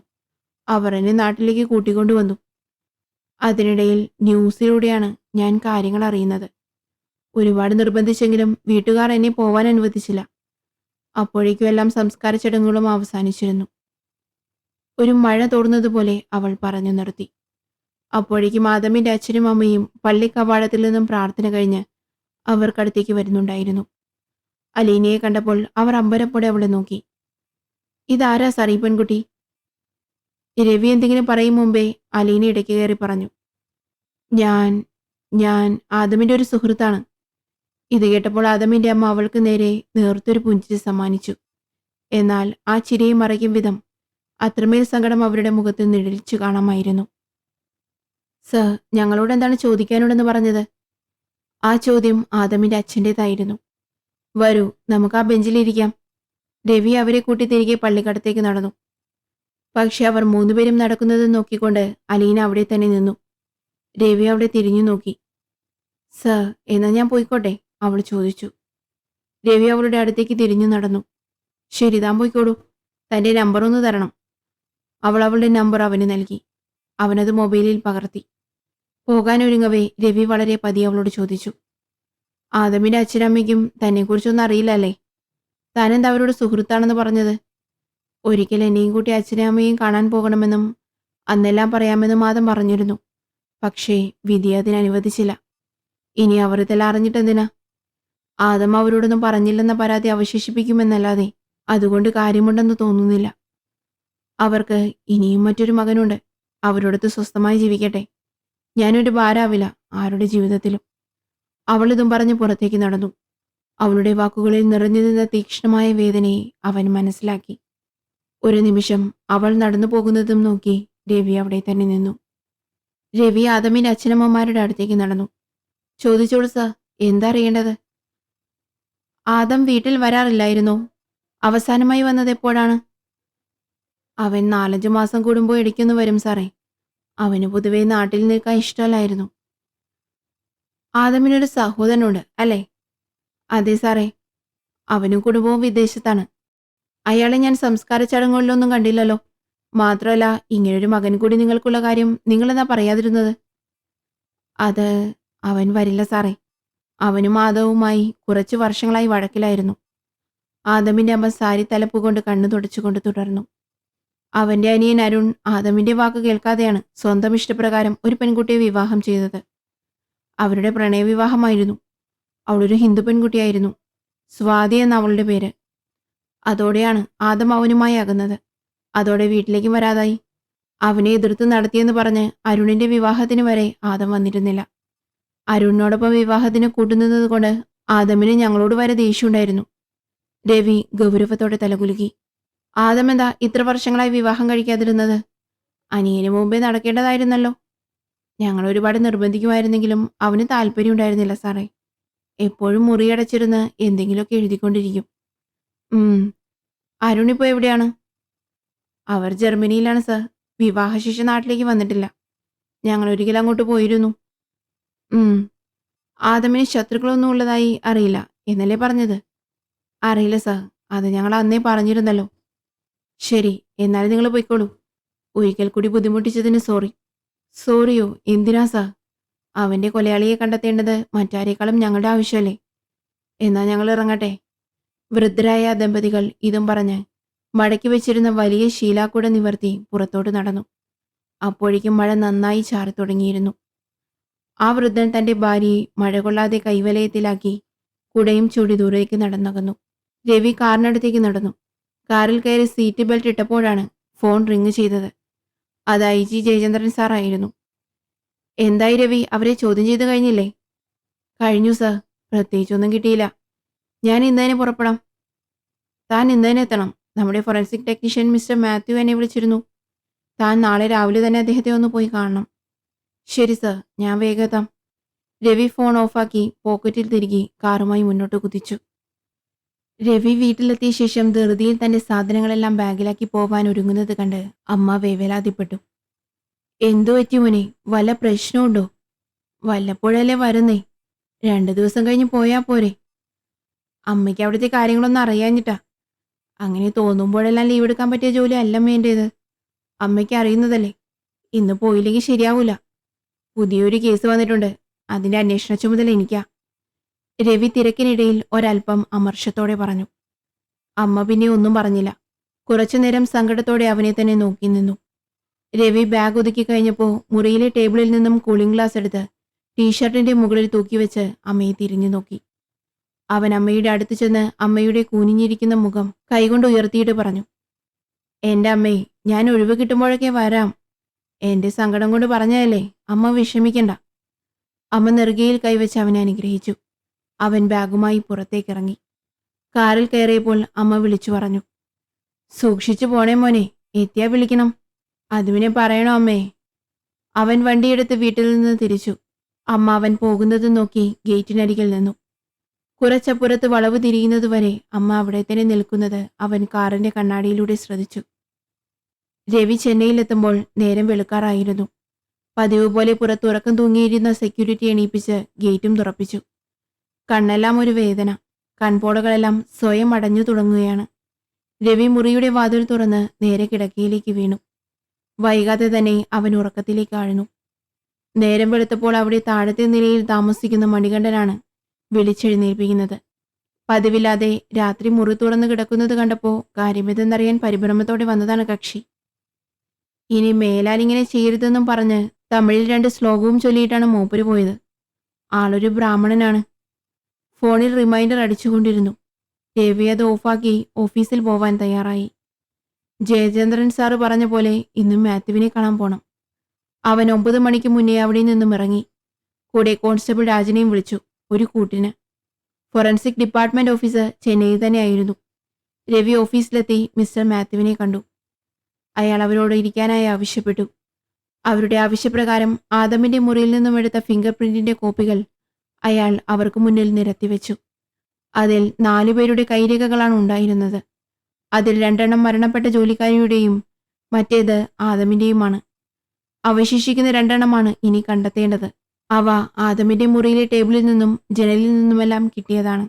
Speaker 1: അവർ എന്നെ നാട്ടിലേക്ക് കൂട്ടിക്കൊണ്ടുവന്നു. അതിനിടയിൽ ന്യൂസിലൂടെയാണ് ഞാൻ കാര്യങ്ങൾ അറിയുന്നത്. ഒരുപാട് നിർബന്ധിച്ചെങ്കിലും വീട്ടുകാർ എന്നെ പോവാൻ അനുവദിച്ചില്ല. അപ്പോഴേക്കും എല്ലാം സംസ്കാര ചടങ്ങുകളും അവസാനിച്ചിരുന്നു. ഒരു മഴ തോർന്നതുപോലെ അവൾ പറഞ്ഞു നിർത്തി. അപ്പോഴേക്കും ആദമിന്റെ അച്ഛനും അമ്മയും പള്ളി കവാടത്തിൽ നിന്നും പ്രാർത്ഥന കഴിഞ്ഞ് അവർക്കടുത്തേക്ക് വരുന്നുണ്ടായിരുന്നു. അലീനയെ കണ്ടപ്പോൾ അവർ അമ്പരപ്പോടെ അവളെ നോക്കി. ഇതാരാ സാർ ഈ പെൺകുട്ടി? രവി എന്തെങ്കിലും പറയും മുമ്പേ അലീന ഇടയ്ക്ക് കയറി പറഞ്ഞു. ഞാൻ ആദമിന്റെ ഒരു സുഹൃത്താണ്. ഇത് കേട്ടപ്പോൾ ആദമിന്റെ അമ്മ അവൾക്ക് നേരെ നേർത്തൊരു പുഞ്ചിരി സമ്മാനിച്ചു. എന്നാൽ ആ ചിരിയെ മറയ്ക്കും വിധം അത്രമേൽ സങ്കടം അവരുടെ മുഖത്ത് നിഴലിച്ചു കാണാമായിരുന്നു. സർ, ഞങ്ങളോട് എന്താണ് ചോദിക്കാനുണ്ടെന്ന് പറഞ്ഞത്? ആ ചോദ്യം ആദമിന്റെ അച്ഛൻ്റെതായിരുന്നു. വരൂ, നമുക്ക് ആ ബെഞ്ചിലിരിക്കാം. രവി അവരെ കൂട്ടി തിരികെ പള്ളിക്കടത്തേക്ക് നടന്നു. പക്ഷെ അവർ 3 പേരും നടക്കുന്നത് നോക്കിക്കൊണ്ട് അലീന അവിടെ തന്നെ നിന്നു. രവി അവിടെ തിരിഞ്ഞു നോക്കി. സർ, എന്നാ ഞാൻ പോയിക്കോട്ടെ? അവൾ ചോദിച്ചു. രവി അവളുടെ അടുത്തേക്ക് തിരിഞ്ഞു നടന്നു. ശരി, താൻ പോയിക്കോളൂ. തൻ്റെ നമ്പർ ഒന്ന് തരണം. അവൾ അവളുടെ നമ്പർ അവന് നൽകി. അവനത് മൊബൈലിൽ പകർത്തി. പോകാനൊരുങ്ങവേ രവി വളരെ പതിയെ അവളോട് ചോദിച്ചു. ആദമിന്റെ അച്ഛനമ്മയ്ക്കും തന്നെക്കുറിച്ചൊന്നും അറിയില്ലല്ലേ? താനെന്താ അവരോട് സുഹൃത്താണെന്ന് പറഞ്ഞത്? ഒരിക്കൽ എന്നെയും കൂട്ടി അച്ഛനെയും അമ്മയെയും കാണാൻ പോകണമെന്നും അന്നെല്ലാം പറയാമെന്നും ആദം പറഞ്ഞിരുന്നു. പക്ഷേ വിധി അതിന് അനുവദിച്ചില്ല. ഇനി അവർ ഇതെല്ലാം അറിഞ്ഞിട്ടെന്തിനാ? ആദം അവരോടൊന്നും പറഞ്ഞില്ലെന്ന പരാതി അവശേഷിപ്പിക്കുമെന്നല്ലാതെ അതുകൊണ്ട് കാര്യമുണ്ടെന്ന് തോന്നുന്നില്ല. അവർക്ക് ഇനിയും മറ്റൊരു മകനുണ്ട്. അവരോടൊത്ത് സ്വസ്ഥമായി ജീവിക്കട്ടെ. ഞാനൊരു ഭാരാവില്ല ആരുടെ ജീവിതത്തിലും. അവളിതും പറഞ്ഞ് പുറത്തേക്ക് നടന്നു. അവളുടെ വാക്കുകളിൽ നിറഞ്ഞു നിന്ന തീക്ഷ്ണമായ വേദനയെ അവൻ മനസ്സിലാക്കി. ഒരു നിമിഷം അവൾ നടന്നു പോകുന്നതും നോക്കി രവി അവിടെ തന്നെ നിന്നു. രവി ആദമിന്റെ അച്ഛനമ്മമാരുടെ അടുത്തേക്ക് നടന്നു. ചോദിച്ചോളൂ സർ, എന്താ അറിയേണ്ടത്? ആദം വീട്ടിൽ വരാറില്ലായിരുന്നോ? അവസാനമായി വന്നത് എപ്പോഴാണ്? അവൻ 4-5 മാസം കൂടുമ്പോൾ ഇടയ്ക്കൊന്ന് വരും സാറേ. അവന് പൊതുവെ നാട്ടിൽ നിൽക്കാൻ ഇഷ്ടമല്ലായിരുന്നു. ആദമിനൊരു സഹോദരനുണ്ട് അല്ലേ? അതെ സാറേ. അവനും കുടുംബവും വിദേശത്താണ്. അയാളെ ഞാൻ സംസ്കാര ചടങ്ങുകളിലൊന്നും കണ്ടില്ലല്ലോ. മാത്രമല്ല, ഇങ്ങനൊരു മകൻ കൂടി നിങ്ങൾക്കുള്ള കാര്യം നിങ്ങളെന്താ പറയാതിരുന്നത്? അത് അവൻ വരില്ല സാറേ. അവനും ആദവുമായി കുറച്ച് വർഷങ്ങളായി വഴക്കിലായിരുന്നു. ആദമിന്റെ അമ്മ സാരി തലപ്പുകൊണ്ട് കണ്ണു തുടച്ചുകൊണ്ട് തുടർന്നു. അവന്റെ അനിയൻ അരുൺ ആദമിന്റെ വാക്ക് കേൾക്കാതെയാണ് സ്വന്തം ഇഷ്ടപ്രകാരം ഒരു പെൺകുട്ടിയെ വിവാഹം ചെയ്തത്. അവരുടെ പ്രണയവിവാഹമായിരുന്നു. അവളൊരു ഹിന്ദു പെൺകുട്ടിയായിരുന്നു. സ്വാതി എന്ന അവളുടെ പേര്. അതോടെയാണ് ആദം അവനുമായി അകന്നത്. അതോടെ വീട്ടിലേക്ക് വരാതായി. അവനെ എതിർത്ത് നടത്തിയെന്ന് പറഞ്ഞ് അരുണിന്റെ വിവാഹത്തിന് വരെ ആദം വന്നിരുന്നില്ല. അരുണിനോടൊപ്പം വിവാഹത്തിന് കൂട്ടുനിന്നത് കൊണ്ട് ആദമിന് ഞങ്ങളോട് വരെ ദേഷ്യമുണ്ടായിരുന്നു. രവി ഗൗരവത്തോടെ തലകുലുക്കി. ആദം എന്താ ഇത്ര വർഷങ്ങളായി വിവാഹം കഴിക്കാതിരുന്നത്? അനിയന് മുമ്പേ നടക്കേണ്ടതായിരുന്നല്ലോ. ഞങ്ങൾ ഒരുപാട് നിർബന്ധിക്കുമായിരുന്നെങ്കിലും അവന് താല്പര്യം ഉണ്ടായിരുന്നില്ല സാറേ. എപ്പോഴും മുറിയടച്ചിരുന്ന് എന്തെങ്കിലുമൊക്കെ എഴുതിക്കൊണ്ടിരിക്കും. അരുണിപ്പോ എവിടെയാണ്? അവർ ജർമ്മനിയിലാണ് സർ. വിവാഹശേഷം നാട്ടിലേക്ക് വന്നിട്ടില്ല. ഞങ്ങൾ ഒരിക്കൽ അങ്ങോട്ട് പോയിരുന്നു. ആദമിന് ശത്രുക്കളൊന്നും ഉള്ളതായി അറിയില്ല എന്നല്ലേ പറഞ്ഞത്? അറിയില്ല സർ. അത് ഞങ്ങൾ അന്നേ പറഞ്ഞിരുന്നല്ലോ. ശരി, എന്നാലും നിങ്ങൾ പോയിക്കോളൂ. ഒരിക്കൽ കൂടി ബുദ്ധിമുട്ടിച്ചതിന് സോറി. സോറിയോ? എന്തിനാ സാർ? അവന്റെ കൊലയാളിയെ കണ്ടെത്തേണ്ടത് മറ്റാരേക്കാളും ഞങ്ങളുടെ ആവശ്യമല്ലേ? എന്നാ ഞങ്ങൾ ഇറങ്ങട്ടെ. വൃദ്ധരായ ദമ്പതികൾ ഇതും പറഞ്ഞ് മടക്കി വെച്ചിരുന്ന വലിയ ശീലാക്കുട നിവർത്തി പുറത്തോട്ട് നടന്നു. അപ്പോഴേക്കും മഴ നന്നായി ചാറി തുടങ്ങിയിരുന്നു. ആ വൃദ്ധൻ തന്റെ ഭാര്യയെ മഴ കൊള്ളാതെ കൈവലയത്തിലാക്കി കുടയും ചൂടി ദൂരേക്ക് നടന്നകന്നു. രവി കാറിനടുത്തേക്ക് നടന്നു. കാറിൽ കയറി സീറ്റ് ബെൽറ്റ് ഇട്ടപ്പോഴാണ് ഫോൺ റിങ് ചെയ്തത്. അത് IG ജയചന്ദ്രൻ സാറായിരുന്നു. എന്തായി രവി, അവരെ ചോദ്യം ചെയ്ത് കഴിഞ്ഞില്ലേ? കഴിഞ്ഞു സർ. പ്രത്യേകിച്ചൊന്നും കിട്ടിയില്ല. ഞാൻ ഇന്ന് തന്നെ പുറപ്പെടാം. താൻ ഇന്ന് തന്നെ എത്തണം. നമ്മുടെ ഫോറൻസിക് ടെക്നീഷ്യൻ മിസ്റ്റർ മാത്യു എന്നെ വിളിച്ചിരുന്നു. താൻ നാളെ രാവിലെ തന്നെ അദ്ദേഹത്തെ ഒന്ന് പോയി കാണണം. ശരി സർ, ഞാൻ വേഗം എത്താം. രവി ഫോൺ ഓഫാക്കി പോക്കറ്റിൽ തിരുകി കാറുമായി മുന്നോട്ട് കുതിച്ചു. രവി വീട്ടിലെത്തിയ ശേഷം ധൃതിയിൽ തന്റെ സാധനങ്ങളെല്ലാം ബാഗിലാക്കി പോവാൻ ഒരുങ്ങുന്നത് കണ്ട് അമ്മ വേവലാതിപ്പെട്ടു. എന്തു പറ്റി മോനെ? വല്ല പ്രശ്നമുണ്ടോ? വല്ലപ്പോഴല്ലേ വരുന്നേ. 2 ദിവസം കഴിഞ്ഞ് പോയാ പോരെ? അമ്മയ്ക്ക് അവിടുത്തെ കാര്യങ്ങളൊന്നും അറിയാഞ്ഞിട്ടാ. അങ്ങനെ തോന്നുമ്പോഴെല്ലാം ലീവ് എടുക്കാൻ പറ്റിയ ജോലി അല്ല വേണ്ടത്. അമ്മയ്ക്ക് അറിയുന്നതല്ലേ. ഇന്ന് പോയില്ലെങ്കിൽ ശരിയാവൂല. പുതിയൊരു കേസ് വന്നിട്ടുണ്ട്. അതിന്റെ അന്വേഷണ ചുമതല എനിക്കാ. രവി തിരക്കിനിടയിൽ ഒരൽപ്പം അമർഷത്തോടെ പറഞ്ഞു. അമ്മ പിന്നെ ഒന്നും പറഞ്ഞില്ല. കുറച്ചുനേരം സങ്കടത്തോടെ അവനെ തന്നെ നോക്കി നിന്നു. രവി ബാഗ് ഒതുക്കി കഴിഞ്ഞപ്പോൾ മുറിയിലെ ടേബിളിൽ നിന്നും കൂളിംഗ് ഗ്ലാസ് എടുത്ത് ടീഷർട്ടിന്റെ മുകളിൽ തൂക്കിവെച്ച് അമ്മയെ തിരിഞ്ഞു നോക്കി. അവൻ അമ്മയുടെ അടുത്ത് ചെന്ന് അമ്മയുടെ കൂനിഞ്ഞിരിക്കുന്ന മുഖം കൈകൊണ്ട് ഉയർത്തിയിട്ട് പറഞ്ഞു, എന്റെ അമ്മേ, ഞാൻ ഒഴിവ് കിട്ടുമ്പോഴൊക്കെ വരാം. എന്റെ സങ്കടം കൊണ്ട് പറഞ്ഞതല്ലേ, അമ്മ വിഷമിക്കണ്ട. അമ്മ നെറുകയിൽ കൈവച്ച് അവനെ അനുഗ്രഹിച്ചു. അവൻ ബാഗുമായി പുറത്തേക്കിറങ്ങി. കാറിൽ കയറിയപ്പോൾ അമ്മ വിളിച്ചു പറഞ്ഞു, സൂക്ഷിച്ചു പോണേ മോനെ, എത്തിയാ വിളിക്കണം. അതുവിനെ പറയണോ അമ്മേ? അവൻ വണ്ടിയെടുത്ത് വീട്ടിൽ നിന്ന് തിരിച്ചു. അമ്മ അവൻ പോകുന്നത് നോക്കി ഗേറ്റിനരികിൽ നിന്നു. കുറച്ചപ്പുറത്ത് വളവ് തിരിയുന്നതുവരെ അമ്മ അവിടെ തന്നെ നിൽക്കുന്നത് അവൻ കാറിന്റെ കണ്ണാടിയിലൂടെ ശ്രദ്ധിച്ചു. രവി ചെന്നൈയിലെത്തുമ്പോൾ നേരം വെളുക്കാറായിരുന്നു. പതിവ് പോലെ പുറത്ത് ഉറക്കം തൂങ്ങിയിരുന്ന സെക്യൂരിറ്റി എണീപ്പിച്ച് ഗേറ്റും തുറപ്പിച്ചു. കണ്ണെല്ലാം ഒരു വേദന. കൺപോളകളെല്ലാം സ്വയം അടഞ്ഞു തുടങ്ങുകയാണ്. രവി മുറിയുടെ വാതിൽ തുറന്ന് നേരെ കിടക്കയിലേക്ക് വീണു. വൈകാതെ തന്നെ അവൻ ഉറക്കത്തിലേക്ക് ആഴ്ന്നു. നേരം വെളുത്തപ്പോൾ അവിടെ താഴത്തെ നിലയിൽ താമസിക്കുന്ന മണികണ്ഠനാണ് വിളിച്ചെഴുന്നേൽപ്പിക്കുന്നത്. പതിവില്ലാതെ രാത്രി മുറി തുറന്നു കിടക്കുന്നത് കണ്ടപ്പോൾ കാര്യമെന്തെന്നറിയാൻ പരിഭ്രമത്തോടെ വന്നതാണ് കക്ഷി. ഇനി മേലാൽ ഇങ്ങനെ ചെയ്യരുതെന്നും പറഞ്ഞ് തമിഴിൽ 2 ശ്ലോകവും ചൊല്ലിയിട്ടാണ് മൂപ്പര് പോയത്. ആളൊരു ബ്രാഹ്മണനാണ്. ഫോണിൽ റിമൈൻഡർ അടിച്ചുകൊണ്ടിരുന്നു. രവി അത് ഓഫാക്കി ഓഫീസിൽ പോവാൻ തയ്യാറായി. ജയചന്ദ്രൻ സാറ് പറഞ്ഞ പോലെ ഇന്നും മാത്യുവിനെ കാണാൻ പോണം. അവൻ 9 മണിക്ക് മുന്നേ അവിടെ നിന്നും ഇറങ്ങി. കൂടെ കോൺസ്റ്റബിൾ രാജനെയും വിളിച്ചു, ഒരു കൂട്ടിന്. ഫോറൻസിക് ഡിപ്പാർട്ട്മെന്റ് ഓഫീസർ ചെന്നൈയിൽ തന്നെയായിരുന്നു. രവി ഓഫീസിലെത്തി മിസ്റ്റർ മാത്യുവിനെ കണ്ടു. അയാൾ അവരോട് ഇരിക്കാനായി ആവശ്യപ്പെട്ടു. അവരുടെ ആവശ്യപ്രകാരം ആദമിന്റെ മുറിയിൽ നിന്നും എടുത്ത ഫിംഗർ പ്രിന്റിന്റെ കോപ്പികൾ അയാൾ അവർക്ക് മുന്നിൽ നിരത്തിവെച്ചു. അതിൽ 4 പേരുടെ കൈരേഖകളാണ് ഉണ്ടായിരുന്നത്. അതിൽ 2 മരണപ്പെട്ട ജോലിക്കാരിയുടെയും മറ്റേത് ആദമിന്റെയുമാണ്. അവശേഷിക്കുന്ന 2 ഇനി കണ്ടെത്തേണ്ടത്. അവ ആദമിന്റെ മുറിയിലെ ടേബിളിൽ നിന്നും ജനലിൽ നിന്നുമെല്ലാം കിട്ടിയതാണ്.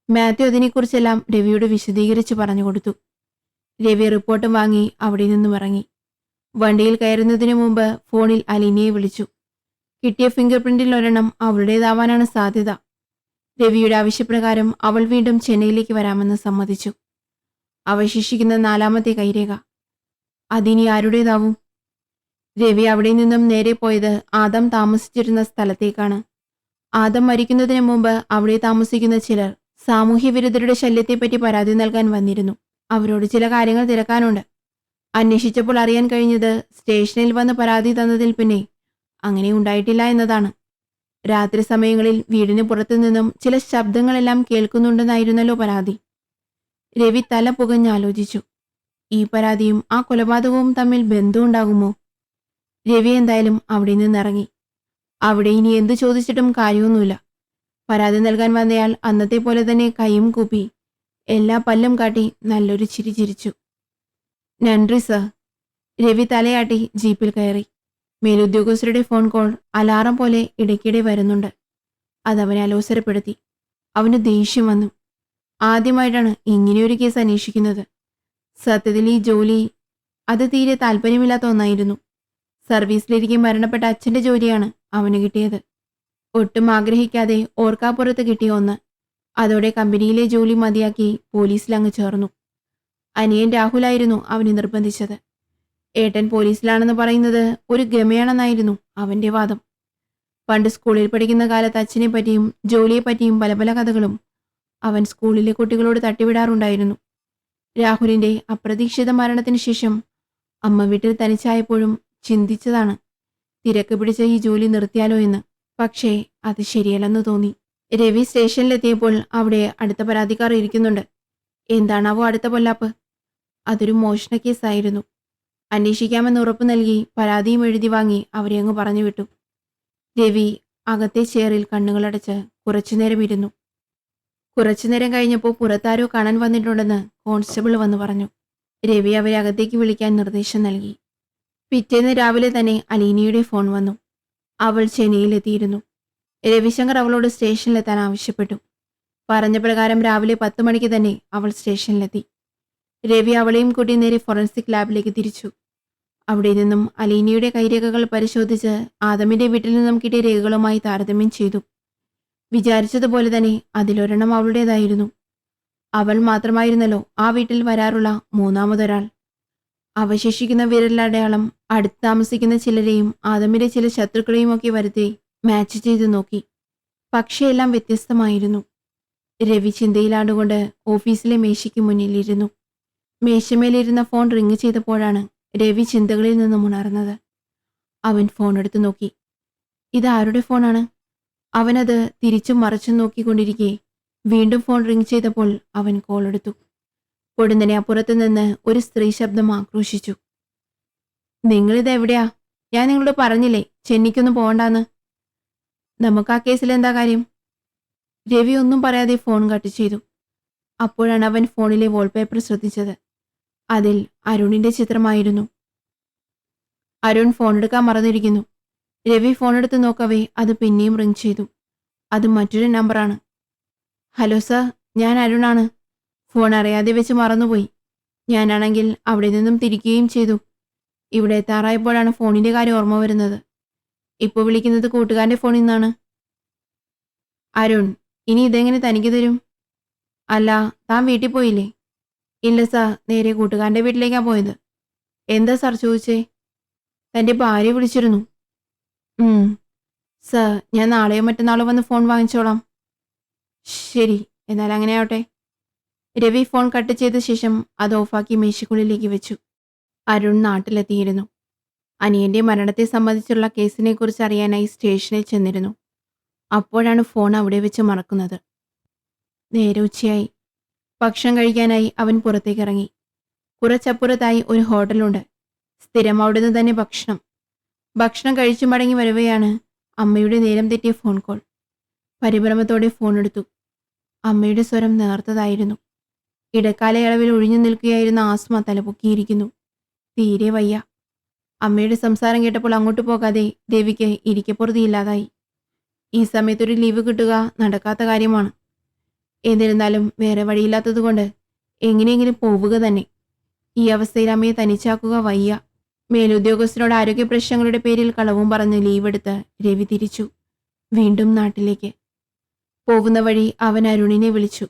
Speaker 1: മാത്യു അതിനെക്കുറിച്ചെല്ലാം രവിയോട് വിശദീകരിച്ച് പറഞ്ഞു കൊടുത്തു. രവി റിപ്പോർട്ടും വാങ്ങി അവിടെ നിന്നും ഇറങ്ങി. വണ്ടിയിൽ കയറുന്നതിന് മുമ്പ് ഫോണിൽ അലീനയെ വിളിച്ചു. കിട്ടിയ ഫിംഗർ പ്രിന്റിൽ 1 അവളുടേതാവാനാണ് സാധ്യത. രവിയുടെ ആവശ്യപ്രകാരം അവൾ വീണ്ടും ചെന്നൈയിലേക്ക് വരാമെന്ന് സമ്മതിച്ചു. അവശേഷിക്കുന്ന 4ാമത്തെ കൈരേഖ അതിനി ആരുടേതാവും? രവി അവിടെ നിന്നും നേരെ പോയത് ആദം താമസിച്ചിരുന്ന സ്ഥലത്തേക്കാണ്. ആദം മരിക്കുന്നതിന് മുമ്പ് അവിടെ താമസിക്കുന്ന ചിലർ സാമൂഹ്യ വിരുദ്ധരുടെ ശല്യത്തെപ്പറ്റി പരാതി നൽകാൻ വന്നിരുന്നു. അവരോട് ചില കാര്യങ്ങൾ തിരക്കാനുണ്ട്. അന്വേഷിച്ചപ്പോൾ അറിയാൻ കഴിഞ്ഞത് സ്റ്റേഷനിൽ വന്ന് പരാതി തന്നതിൽ പിന്നെ അങ്ങനെ ഉണ്ടായിട്ടില്ല എന്നതാണ്. രാത്രി സമയങ്ങളിൽ വീടിന് പുറത്തു നിന്നും ചില ശബ്ദങ്ങളെല്ലാം കേൾക്കുന്നുണ്ടെന്നായിരുന്നല്ലോ പരാതി. രവി തല പുകഞ്ഞാലോചിച്ചു. ഈ പരാതിയും ആ കൊലപാതകവും തമ്മിൽ ബന്ധമുണ്ടാകുമോ? രവി എന്തായാലും അവിടെ നിന്നിറങ്ങി. അവിടെ ഇനി എന്തു ചോദിച്ചിട്ടും കാര്യമൊന്നുമില്ല. പരാതി നൽകാൻ വന്നയാൾ അന്നത്തെ പോലെ തന്നെ കൈയും കൂപ്പി എല്ലാ പല്ലും കാട്ടി നല്ലൊരു ചിരി ചിരിച്ചു. നന്ദി സർ. രവി തലയാട്ടി ജീപ്പിൽ കയറി. മേലുദ്യോഗസ്ഥരുടെ ഫോൺ കോൾ അലാറം പോലെ ഇടയ്ക്കിടെ വരുന്നുണ്ട്. അതവനെ അലോസരപ്പെടുത്തി. അവന് ദേഷ്യം വന്നു. ആദ്യമായിട്ടാണ് ഇങ്ങനെയൊരു കേസ് അന്വേഷിക്കുന്നത്. സത്യത്തിൽ ഈ ജോലി അത് തീരെ താല്പര്യമില്ലാത്ത ഒന്നായിരുന്നു. സർവീസിലിരിക്കെ മരണപ്പെട്ട അച്ഛൻ്റെ ജോലിയാണ് അവന് കിട്ടിയത്. ഒട്ടും ആഗ്രഹിക്കാതെ ഓർക്കാപ്പുറത്ത് കിട്ടിയ ഒന്ന്. അതോടെ കമ്പനിയിലെ ജോലി മതിയാക്കി പോലീസിലങ്ങ് ചേർന്നു. അനിയൻ രാഹുലായിരുന്നു അവനെ നിർബന്ധിച്ചത്. ഏട്ടൻ പോലീസിലാണെന്ന് പറയുന്നത് ഒരു ഗമയാണെന്നായിരുന്നു അവൻ്റെ വാദം. പണ്ട് സ്കൂളിൽ പഠിക്കുന്ന കാലത്ത് അച്ഛനെ പറ്റിയും ജോലിയെപ്പറ്റിയും പല പല കഥകളും അവൻ സ്കൂളിലെ കുട്ടികളോട് തട്ടിവിടാറുണ്ടായിരുന്നു. രാഹുലിൻ്റെ അപ്രതീക്ഷിത മരണത്തിന് ശേഷം അമ്മ വീട്ടിൽ തനിച്ചായപ്പോഴും ചിന്തിച്ചതാണ് തിരക്ക് പിടിച്ച ഈ ജോലി നിർത്തിയാലോ എന്ന്. പക്ഷേ അത് ശരിയല്ലെന്ന് തോന്നി. രവി സ്റ്റേഷനിലെത്തിയപ്പോൾ അവിടെ അടുത്ത പരാതിക്കാർ ഇരിക്കുന്നുണ്ട്. എന്താണാവോ അടുത്ത പൊല്ലാപ്പ്? അതൊരു മോഷണ കേസായിരുന്നു. അന്വേഷിക്കാമെന്ന് ഉറപ്പു നൽകി പരാതിയും എഴുതി വാങ്ങി അവരെ അങ്ങ് പറഞ്ഞു വിട്ടു. രവി അകത്തെ ചെയറിൽ കണ്ണുകളടച്ച് കുറച്ചുനേരം ഇരുന്നു. കുറച്ചുനേരം കഴിഞ്ഞപ്പോൾ പുറത്താരോ കാണാൻ വന്നിട്ടുണ്ടെന്ന് കോൺസ്റ്റബിൾ വന്നു പറഞ്ഞു. രവി അവരെ അകത്തേക്ക് വിളിക്കാൻ നിർദ്ദേശം നൽകി. പിറ്റേന്ന് രാവിലെ തന്നെ അലീനയുടെ ഫോൺ വന്നു. അവൾ ചെന്നൈയിലെത്തിയിരുന്നു. രവിശങ്കർ അവളോട് സ്റ്റേഷനിലെത്താൻ ആവശ്യപ്പെട്ടു. പറഞ്ഞ പ്രകാരം രാവിലെ 10 മണിക്ക് തന്നെ അവൾ സ്റ്റേഷനിലെത്തി. രവി അവളെയും കൂട്ടി നേരെ ഫോറൻസിക് ലാബിലേക്ക് തിരിച്ചു. അവിടെ നിന്നും അലീനയുടെ കൈരേഖകൾ പരിശോധിച്ച് ആദമിന്റെ വീട്ടിൽ നിന്നും കിട്ടിയ രേഖകളുമായി താരതമ്യം ചെയ്തു. വിചാരിച്ചതുപോലെ തന്നെ അതിലൊരെണ്ണം അവളുടേതായിരുന്നു. അവൾ മാത്രമായിരുന്നല്ലോ ആ വീട്ടിൽ വരാറുള്ള 3ാമതൊരാൾ. അവശേഷിക്കുന്ന വിരലടയാളം അടുത്ത് താമസിക്കുന്ന ചിലരെയും ആദമിന്റെ ചില ശത്രുക്കളെയും ഒക്കെ വരുത്തി മാച്ച് ചെയ്തു നോക്കി. പക്ഷേ എല്ലാം വ്യത്യസ്തമായിരുന്നു. രവി ചിന്തയിലാണ്ടുകൊണ്ട് ഓഫീസിലെ മേശയ്ക്ക് മുന്നിലിരുന്നു. മേശമേലിരുന്ന ഫോൺ റിങ് ചെയ്തപ്പോഴാണ് രവി ചിന്തകളിൽ നിന്നും ഉണർന്നത്. അവൻ ഫോൺ എടുത്തു നോക്കി. ഇത് ആരുടെ ഫോണാണ്? അവനത് തിരിച്ചും മറച്ചും നോക്കിക്കൊണ്ടിരിക്കെ വീണ്ടും ഫോൺ റിങ് ചെയ്തപ്പോൾ അവൻ കോൾ എടുത്തു. പൊടുന്നനെ അപ്പുറത്തു നിന്ന് ഒരു സ്ത്രീ ശബ്ദം ആക്രോശിച്ചു. നിങ്ങളിത് എവിടെയാ? ഞാൻ നിങ്ങളോട് പറഞ്ഞില്ലേ ചെന്നൈക്കൊന്നും പോകണ്ടാന്ന്. നമുക്ക് ആ കേസിൽ എന്താ കാര്യം? രവി ഒന്നും പറയാതെ ഫോൺ കട്ട് ചെയ്തു. അപ്പോഴാണ് അവൻ ഫോണിലെ വാൾപേപ്പർ ശ്രദ്ധിച്ചത്. അതിൽ അരുണിന്റെ ചിത്രമായിരുന്നു. അരുൺ ഫോൺ എടുക്കാൻ മറന്നിരിക്കുന്നു. രവി ഫോൺ എടുത്ത് നോക്കവേ അത് പിന്നെയും റിങ് ചെയ്തു. അത് മറ്റൊരു നമ്പറാണ്. ഹലോ സർ, ഞാൻ അരുണാണ്. ഫോൺ അറിയാതെ വെച്ച് മറന്നുപോയി. ഞാനാണെങ്കിൽ അവിടെ നിന്നും തിരിക്കുകയും ചെയ്തു. ഇവിടെ എത്താറായപ്പോഴാണ് ഫോണിന്റെ കാര്യം ഓർമ്മ വരുന്നത്. ഇപ്പോൾ വിളിക്കുന്നത് കൂട്ടുകാരൻ്റെ ഫോണിൽ നിന്നാണ്. അരുൺ, ഇനി ഇതെങ്ങനെ തനിക്ക് തരും? അല്ല, താൻ വീട്ടിൽ പോയില്ലേ? ഇല്ല സാർ, നേരെ കൂട്ടുകാരൻ്റെ വീട്ടിലേക്കാണ് പോയത്. എന്താ സാർ ചോദിച്ചേ? തൻ്റെ ഭാര്യ വിളിച്ചിരുന്നു. ഉം. സാർ, ഞാൻ നാളെയോ മറ്റന്നാളോ വന്ന് ഫോൺ വാങ്ങിച്ചോളാം. ശരി, എന്നാൽ അങ്ങനെ ആവട്ടെ. രവി ഫോൺ കട്ട് ചെയ്ത ശേഷം അത് ഓഫാക്കി മേശയ്ക്കുള്ളിലേക്ക് വെച്ചു. അരുൺ നാട്ടിലെത്തിയിരുന്നു. അനിയന്റെ മരണത്തെ സംബന്ധിച്ചുള്ള കേസിനെക്കുറിച്ച് അറിയാനായി സ്റ്റേഷനിൽ ചെന്നിരുന്നു. അപ്പോഴാണ് ഫോൺ അവിടെ വെച്ച് മറക്കുന്നത്. നേരെ ഉച്ചയായി. ഭക്ഷണം കഴിക്കാനായി അവൻ പുറത്തേക്കിറങ്ങി. കുറച്ചപ്പുറത്തായി ഒരു ഹോട്ടലുണ്ട്. സ്ഥിരം അവിടുന്ന് തന്നെ ഭക്ഷണം. ഭക്ഷണം കഴിച്ചു മടങ്ങി വരവെയാണ് അമ്മയുടെ നേരം തെറ്റിയ ഫോൺ കോൾ. പരിഭ്രമത്തോടെ ഫോൺ എടുത്തു. അമ്മയുടെ സ്വരം നേർത്തതായിരുന്നു. ഇടക്കാലയളവിൽ ഒഴിഞ്ഞു നിൽക്കുകയായിരുന്ന ആസ്മ തലപൊക്കിയിരിക്കുന്നു. തീരെ വയ്യ. അമ്മയുടെ സംസാരം കേട്ടപ്പോൾ അങ്ങോട്ട് പോകാതെ രവിക്ക് ഇരിക്കപ്പുറതിയില്ലാതായി. ഈ സമയത്തൊരു ലീവ് കിട്ടുക നടക്കാത്ത കാര്യമാണ്. എന്നിരുന്നാലും വേറെ വഴിയില്ലാത്തതുകൊണ്ട് എങ്ങനെയെങ്കിലും പോവുക തന്നെ. ഈ അവസ്ഥയിൽ അമ്മയെ തനിച്ചാക്കുക വയ്യ. മേലുദ്യോഗസ്ഥനോട് ആരോഗ്യ പ്രശ്നങ്ങളുടെ പേരിൽ കളവും പറഞ്ഞ് ലീവെടുത്ത് രവി തിരിച്ചു. വീണ്ടും നാട്ടിലേക്ക്. പോകുന്ന വഴി അവൻ അരുണിനെ വിളിച്ചു.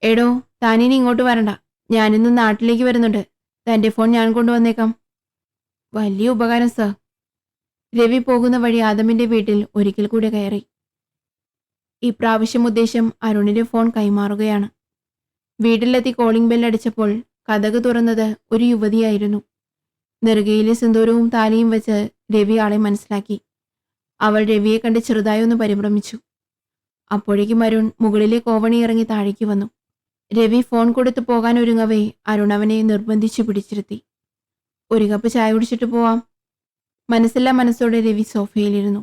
Speaker 1: എടോ, താനിനി ഇങ്ങോട്ട് വരണ്ട. ഞാനിന്ന് നാട്ടിലേക്ക് വരുന്നുണ്ട്. തൻ്റെ ഫോൺ ഞാൻ കൊണ്ടുവന്നേക്കാം. വലിയ ഉപകാരം സർ. രവി പോകുന്ന വഴി ആദമിന്റെ വീട്ടിൽ ഒരിക്കൽ കൂടെ കയറി. ഇപ്രാവശ്യം ഉദ്ദേശം അരുണിന്റെ ഫോൺ കൈമാറുകയാണ്. വീട്ടിലെത്തി കോളിംഗ് ബെല്ലടിച്ചപ്പോൾ കതക് തുറന്നത് ഒരു യുവതിയായിരുന്നു. നെറുകയിലെ സിന്ദൂരവും താലിയും വെച്ച് രവി ആളെ മനസ്സിലാക്കി. അവൾ രവിയെ കണ്ട് ചെറുതായൊന്ന് പരിഭ്രമിച്ചു. അപ്പോഴേക്കും അരുൺ മുകളിലെ കോവണി ഇറങ്ങി താഴേക്ക് വന്നു. രവി ഫോൺ കൊടുത്തു പോകാൻ ഒരുങ്ങവേ അരുൺ അവനെ നിർബന്ധിച്ചു പിടിച്ചിരുത്തി. ഒരു കപ്പ് ചായ കുടിച്ചിട്ട് പോവാം. മനസ്സില്ലാ മനസ്സോടെ രവി സോഫയിലിരുന്നു.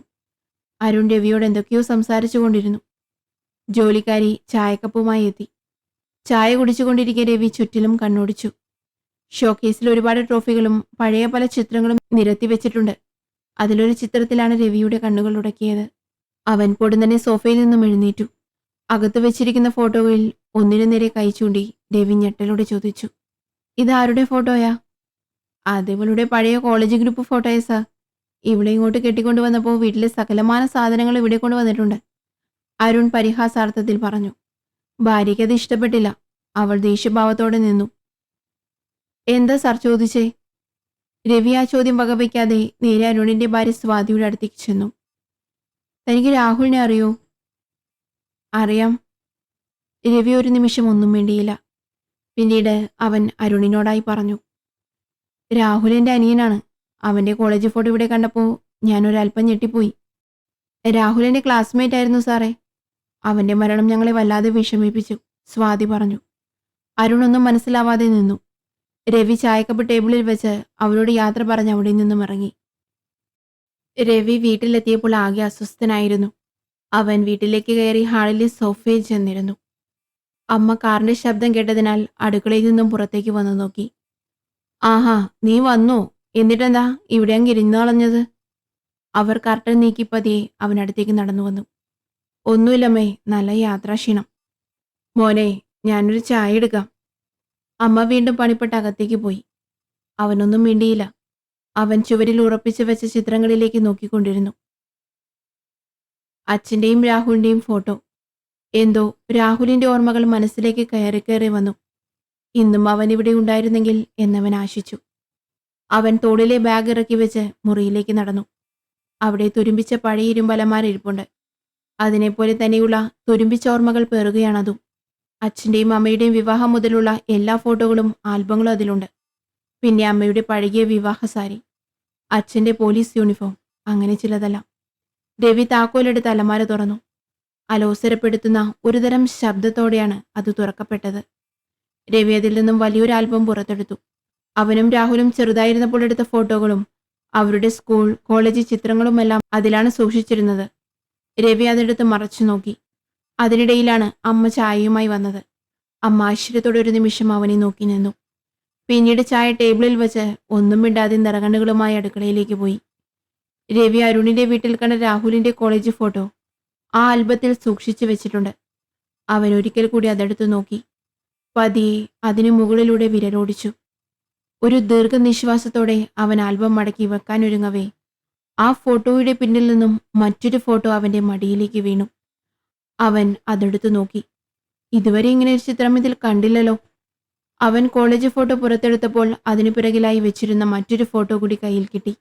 Speaker 1: അരുൺ രവിയോട് എന്തൊക്കെയോ സംസാരിച്ചു കൊണ്ടിരുന്നു. ജോലിക്കാരി ചായക്കപ്പുമായി എത്തി. ചായ കുടിച്ചുകൊണ്ടിരിക്കെ രവി ചുറ്റിലും കണ്ണോടിച്ചു. ഷോക്കേസിൽ ഒരുപാട് ട്രോഫികളും പഴയ പല ചിത്രങ്ങളും നിരത്തി വെച്ചിട്ടുണ്ട്. അതിലൊരു ചിത്രത്തിലാണ് രവിയുടെ കണ്ണുകൾ ഉടക്കിയത്. അവൻ പൊടുന്നനെ സോഫയിൽ നിന്നും എഴുന്നേറ്റു. അകത്ത് വെച്ചിരിക്കുന്ന ഫോട്ടോയിൽ ഒന്നിനു നേരെ കൈ ചൂണ്ടി രവി ഞെട്ടലോടെ ചോദിച്ചു, ഇതാരുടെ ഫോട്ടോയാ? അതിവളുടെ പഴയ കോളേജ് ഗ്രൂപ്പ് ഫോട്ടോയാ സാർ. ഇവിടെ ഇങ്ങോട്ട് കെട്ടിക്കൊണ്ടുവന്നപ്പോൾ വീട്ടിലെ സകലമാന സാധനങ്ങൾ ഇവിടെ കൊണ്ടുവന്നിട്ടുണ്ട്. അരുൺ പരിഹാസാർത്ഥത്തിൽ പറഞ്ഞു. ഭാര്യയ്ക്ക് അത് ഇഷ്ടപ്പെട്ടില്ല. അവൾ ദേഷ്യഭാവത്തോടെ നിന്നു. എന്താ സാർ ചോദിച്ചേ? രവി ആ ചോദ്യം വകവയ്ക്കാതെ നേരെ അരുണിന്റെ ഭാര്യ സ്വാതിയുടെ അടുത്തേക്ക് ചെന്നു. തനിക്ക് രാഹുലിനെ അറിയോ? അറിയാം. രവി ഒരു നിമിഷം ഒന്നും വേണ്ടിയില്ല. പിന്നീട് അവൻ അരുണിനോടായി പറഞ്ഞു, രാഹുൽ എൻ്റെ അനിയനാണ്. അവൻ്റെ കോളേജ് ഫോട്ടോ ഇവിടെ കണ്ടപ്പോൾ ഞാനൊരല്പം ഞെട്ടിപ്പോയി. രാഹുൽ എൻ്റെ ക്ലാസ്മേറ്റ് ആയിരുന്നു സാറേ. അവൻ്റെ മരണം ഞങ്ങളെ വല്ലാതെ വിഷമിപ്പിച്ചു, സ്വാതി പറഞ്ഞു. അരുണൊന്നും മനസ്സിലാവാതെ നിന്നു. രവി ചായക്കപ്പ് ടേബിളിൽ വെച്ച് അവരോട് യാത്ര പറഞ്ഞ് അവിടെ നിന്നും ഇറങ്ങി. രവി വീട്ടിലെത്തിയപ്പോൾ ആകെ അസ്വസ്ഥനായിരുന്നു. അവൻ വീട്ടിലേക്ക് കയറി ഹാളിലെ സോഫയിൽ ചെന്നിരുന്നു. അമ്മ കാറിന്റെ ശബ്ദം കേട്ടതിനാൽ അടുക്കളയിൽ നിന്നും പുറത്തേക്ക് വന്നു നോക്കി. ആഹാ, നീ വന്നോ? എന്നിട്ടെന്താ ഇവിടെ അങ്ങ് ഇരുന്നു കളഞ്ഞത്? അവർ കർട്ടൻ നീക്കി പതിയെ അവനടുത്തേക്ക് നടന്നു വന്നു. ഒന്നുമില്ലമ്മേ, നല്ല യാത്രാക്ഷീണം. മോനെ, ഞാനൊരു ചായ എടുക്കാം. അമ്മ വീണ്ടും പണിപ്പെട്ട് അകത്തേക്ക് പോയി. അവനൊന്നും മിണ്ടിയില്ല. അവൻ ചുവരിൽ ഉറപ്പിച്ചു വെച്ച ചിത്രങ്ങളിലേക്ക് നോക്കിക്കൊണ്ടിരുന്നു. അച്ഛൻ്റെയും രാഹുലിൻ്റെയും ഫോട്ടോ. എന്തോ രാഹുലിൻ്റെ ഓർമ്മകൾ മനസ്സിലേക്ക് കയറി കയറി വന്നു. ഇന്നും അവൻ ഇവിടെ ഉണ്ടായിരുന്നെങ്കിൽ എന്നവൻ ആശിച്ചു. അവൻ തോളിലെ ബാഗ് ഇറക്കി വെച്ച് മുറിയിലേക്ക് നടന്നു. അവിടെ തുരുമ്പിച്ച പഴയ ഇരുമ്പലമാരിപ്പുണ്ട്. അതിനെപ്പോലെ തന്നെയുള്ള തുരുമ്പിച്ച ഓർമ്മകൾ പേറുകയാണതും. അച്ഛൻ്റെയും അമ്മയുടെയും വിവാഹം മുതലുള്ള എല്ലാ ഫോട്ടോകളും ആൽബങ്ങളും അതിലുണ്ട്. പിന്നെ അമ്മയുടെ പഴകിയ വിവാഹ സാരി, അച്ഛൻ്റെ പോലീസ് യൂണിഫോം, അങ്ങനെ ചിലതെല്ലാം. രവി താക്കോലെടുത്ത് അലമാര തുറന്നു. അലോസരപ്പെടുത്തുന്ന ഒരുതരം ശബ്ദത്തോടെയാണ് അത് തുറക്കപ്പെട്ടത്. രവി അതിൽ നിന്നും വലിയൊരു ആൽബം പുറത്തെടുത്തു. അവനും രാഹുലും ചെറുതായിരുന്നപ്പോൾ എടുത്ത ഫോട്ടോകളും അവരുടെ സ്കൂൾ കോളേജ് ചിത്രങ്ങളുമെല്ലാം അതിലാണ് സൂക്ഷിച്ചിരുന്നത്. രവി അതെടുത്ത് മറച്ചു നോക്കി. അതിനിടയിലാണ് അമ്മ ചായയുമായി വന്നത്. അമ്മ ആശ്ചര്യത്തോടെ ഒരു നിമിഷം അവനെ നോക്കി നിന്നു. പിന്നീട് ചായ ടേബിളിൽ വെച്ച് ഒന്നും മിണ്ടാതെ നിറകണ്ണുകളുമായി അടുക്കളയിലേക്ക് പോയി. രവി അരുണിന്റെ വീട്ടിൽ കണ്ട രാഹുലിന്റെ കോളേജ് ഫോട്ടോ ആ ആൽബത്തിൽ സൂക്ഷിച്ചു വെച്ചിട്ടുണ്ട്. അവൻ ഒരിക്കൽ കൂടി അതെടുത്തു നോക്കി. പതിയെ അതിനു മുകളിലൂടെ വിരലോടിച്ചു. ഒരു ദീർഘനിശ്വാസത്തോടെ അവൻ ആൽബം മടക്കി വെക്കാനൊരുങ്ങവേ ആ ഫോട്ടോയുടെ പിന്നിൽ നിന്നും മറ്റൊരു ഫോട്ടോ അവന്റെ മടിയിലേക്ക് വീണു. അവൻ അതെടുത്തു നോക്കി. ഇതുവരെ ഇങ്ങനെ ഒരു ചിത്രം ഇതിൽ കണ്ടില്ലല്ലോ. അവൻ കോളേജ് ഫോട്ടോ പുറത്തെടുത്തപ്പോൾ അതിനു പിറകിലായി വെച്ചിരുന്ന മറ്റൊരു ഫോട്ടോ കൂടി കയ്യിൽ കിട്ടി.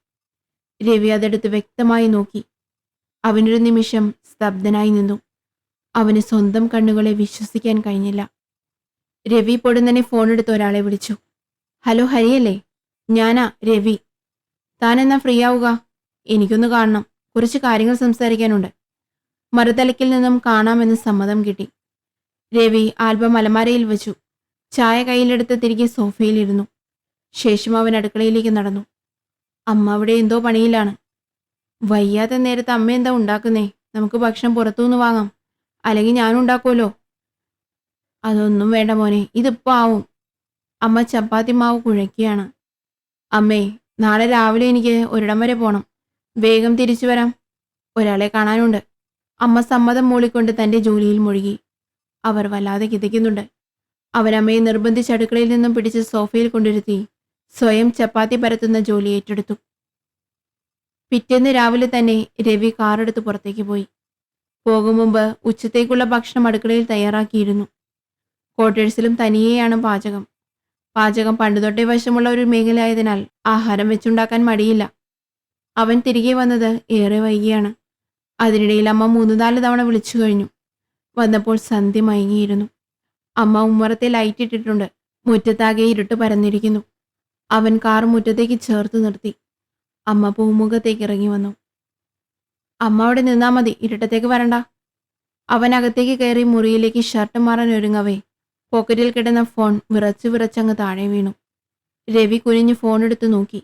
Speaker 1: രവി അതെടുത്ത് വ്യക്തമായി നോക്കി. അവനൊരു നിമിഷം സ്തബ്ധനായി നിന്നു. അവന് സ്വന്തം കണ്ണുകളെ വിശ്വസിക്കാൻ കഴിഞ്ഞില്ല. രവി പൊടുന്നനെ ഫോണെടുത്ത് ഒരാളെ വിളിച്ചു. ഹലോ, ഹരിയല്ലേ? ഞാനാ രവി. താൻ എന്നാ ഫ്രീ ആവുക? എനിക്കൊന്ന് കാണണം, കുറച്ച് കാര്യങ്ങൾ സംസാരിക്കാനുണ്ട്. മറുതലക്കിൽ നിന്നും കാണാമെന്ന് സമ്മതം കിട്ടി. രവി ആൽബം അലമാരയിൽ വെച്ചു. ചായ കയ്യിലെടുത്ത് തിരികെ സോഫയിലിരുന്നു. ശേഷം അവൻ അടുക്കളയിലേക്ക് നടന്നു. അമ്മ അവിടെ എന്തോ പണിയിലാണ്. വയ്യാത്ത നേരത്ത് അമ്മ എന്താ ഉണ്ടാക്കുന്നേ? നമുക്ക് ഭക്ഷണം പുറത്തുനിന്ന് വാങ്ങാം, അല്ലെങ്കിൽ ഞാനും ഉണ്ടാക്കുമല്ലോ. അതൊന്നും വേണ്ട മോനെ, ഇതിപ്പോ ആവും. അമ്മ ചപ്പാത്തി മാവ് കുഴയ്ക്കുകയാണ്. അമ്മേ, നാളെ രാവിലെ എനിക്ക് ഒരിടം വരെ പോണം. വേഗം തിരിച്ചു വരാം, ഒരാളെ കാണാനുണ്ട്. അമ്മ സമ്മതം മൂളിക്കൊണ്ട് തന്റെ ജോലിയിൽ മുഴുകി. അവർ വല്ലാതെ കിതയ്ക്കുന്നുണ്ട്. അവരമ്മയെ നിർബന്ധിച്ച് അടുക്കളയിൽ നിന്നും പിടിച്ച് സോഫയിൽ കൊണ്ടിരുത്തി സ്വയം ചപ്പാത്തി പരത്തുന്ന ജോലി ഏറ്റെടുത്തു. പിറ്റേന്ന് രാവിലെ തന്നെ രവി കാറെടുത്ത് പുറത്തേക്ക് പോയി. പോകും മുമ്പ് ഉച്ചത്തേക്കുള്ള ഭക്ഷണം അടുക്കളയിൽ തയ്യാറാക്കിയിരുന്നു. ക്വാർട്ടേഴ്സിലും തനിയെയാണ് പാചകം. പാചകം പണ്ടുതൊട്ടേ വശമുള്ള ഒരു മേഖലയായതിനാൽ ആഹാരം വെച്ചുണ്ടാക്കാൻ മടിയില്ല. അവൻ തിരികെ വന്നത് ഏറെ വൈകിയാണ്. അതിനിടയിൽ അമ്മ 3-4 തവണ വിളിച്ചു കഴിഞ്ഞു. വന്നപ്പോൾ സന്ധ്യ മയങ്ങിയിരുന്നു. അമ്മ ഉമ്മറത്തെ ലൈറ്റ് ഇട്ടിട്ടുണ്ട്. മുറ്റത്താകെ ഇരുട്ട് പരന്നിരിക്കുന്നു. അവൻ കാർ മുറ്റത്തേക്ക് ചേർത്ത് നിർത്തി. അമ്മ പൂമുഖത്തേക്ക് ഇറങ്ങി വന്നു. അമ്മ അവിടെ നിന്നാ മതി, ഇരുട്ടത്തേക്ക് വരണ്ട. അവൻ അകത്തേക്ക് കയറി മുറിയിലേക്ക് ഷർട്ട് മാറാൻ ഒരുങ്ങവേ പോക്കറ്റിൽ കിടന്ന ഫോൺ വിറച്ചങ്ങ് താഴെ വീണു. രവി കുനിഞ്ഞ് ഫോൺ എടുത്ത് നോക്കി.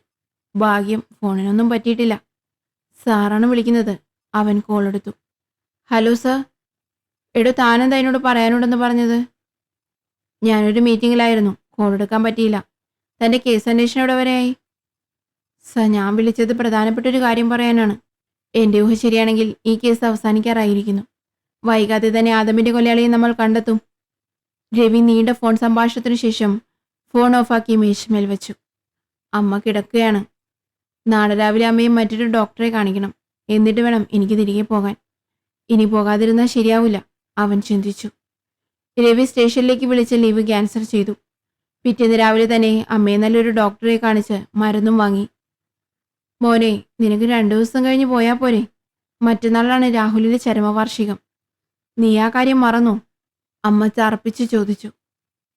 Speaker 1: ഭാഗ്യം, ഫോണിനൊന്നും പറ്റിയിട്ടില്ല. സാറാണ് വിളിക്കുന്നത്. അവൻ കോൾ എടുത്തു. Hello sir. എടോ, താനെന്താ എന്നോട് പറയാനുണ്ടെന്ന് പറഞ്ഞത്? ഞാനൊരു മീറ്റിങ്ങിലായിരുന്നു, കോൾ എടുക്കാൻ പറ്റിയില്ല. തൻ്റെ കേസ് അന്വേഷണം എവിടെ വരെയായി? സർ, ഞാൻ വിളിച്ചത് പ്രധാനപ്പെട്ട ഒരു കാര്യം പറയാനാണ്. എൻ്റെ ഊഹ ശരിയാണെങ്കിൽ ഈ കേസ് അവസാനിക്കാറായിരിക്കുന്നു. വൈകാതെ തന്നെ ആദമിൻ്റെ കൊലയാളിയെ നമ്മൾ കണ്ടെത്തും. രവി നീണ്ട ഫോൺ സംഭാഷണത്തിനു ശേഷം ഫോൺ ഓഫാക്കി മേശമേൽ വെച്ചു. അമ്മ കിടക്കുകയാണ്. നാളെ രാവിലെ അമ്മയും മറ്റൊരു ഡോക്ടറെ കാണിക്കണം. എന്നിട്ട് വേണം എനിക്ക് തിരികെ പോകാൻ. ഇനി പോകാതിരുന്നാൽ ശരിയാവില്ല, അവൻ ചിന്തിച്ചു. രവി സ്റ്റേഷനിലേക്ക് വിളിച്ച് ലീവ് ക്യാൻസൽ ചെയ്തു. പിറ്റേന്ന് രാവിലെ തന്നെ അമ്മയെ നല്ലൊരു ഡോക്ടറെ കാണിച്ച് മരുന്നും വാങ്ങി. മോനെ, നിനക്ക് 2 ദിവസം കഴിഞ്ഞ് പോയാൽ പോരെ? മറ്റന്നാളാണ് രാഹുലിന്റെ ചരമവാർഷികം. നീ ആ കാര്യം മറന്നോ? അമ്മ ചർപ്പിച്ച് ചോദിച്ചു.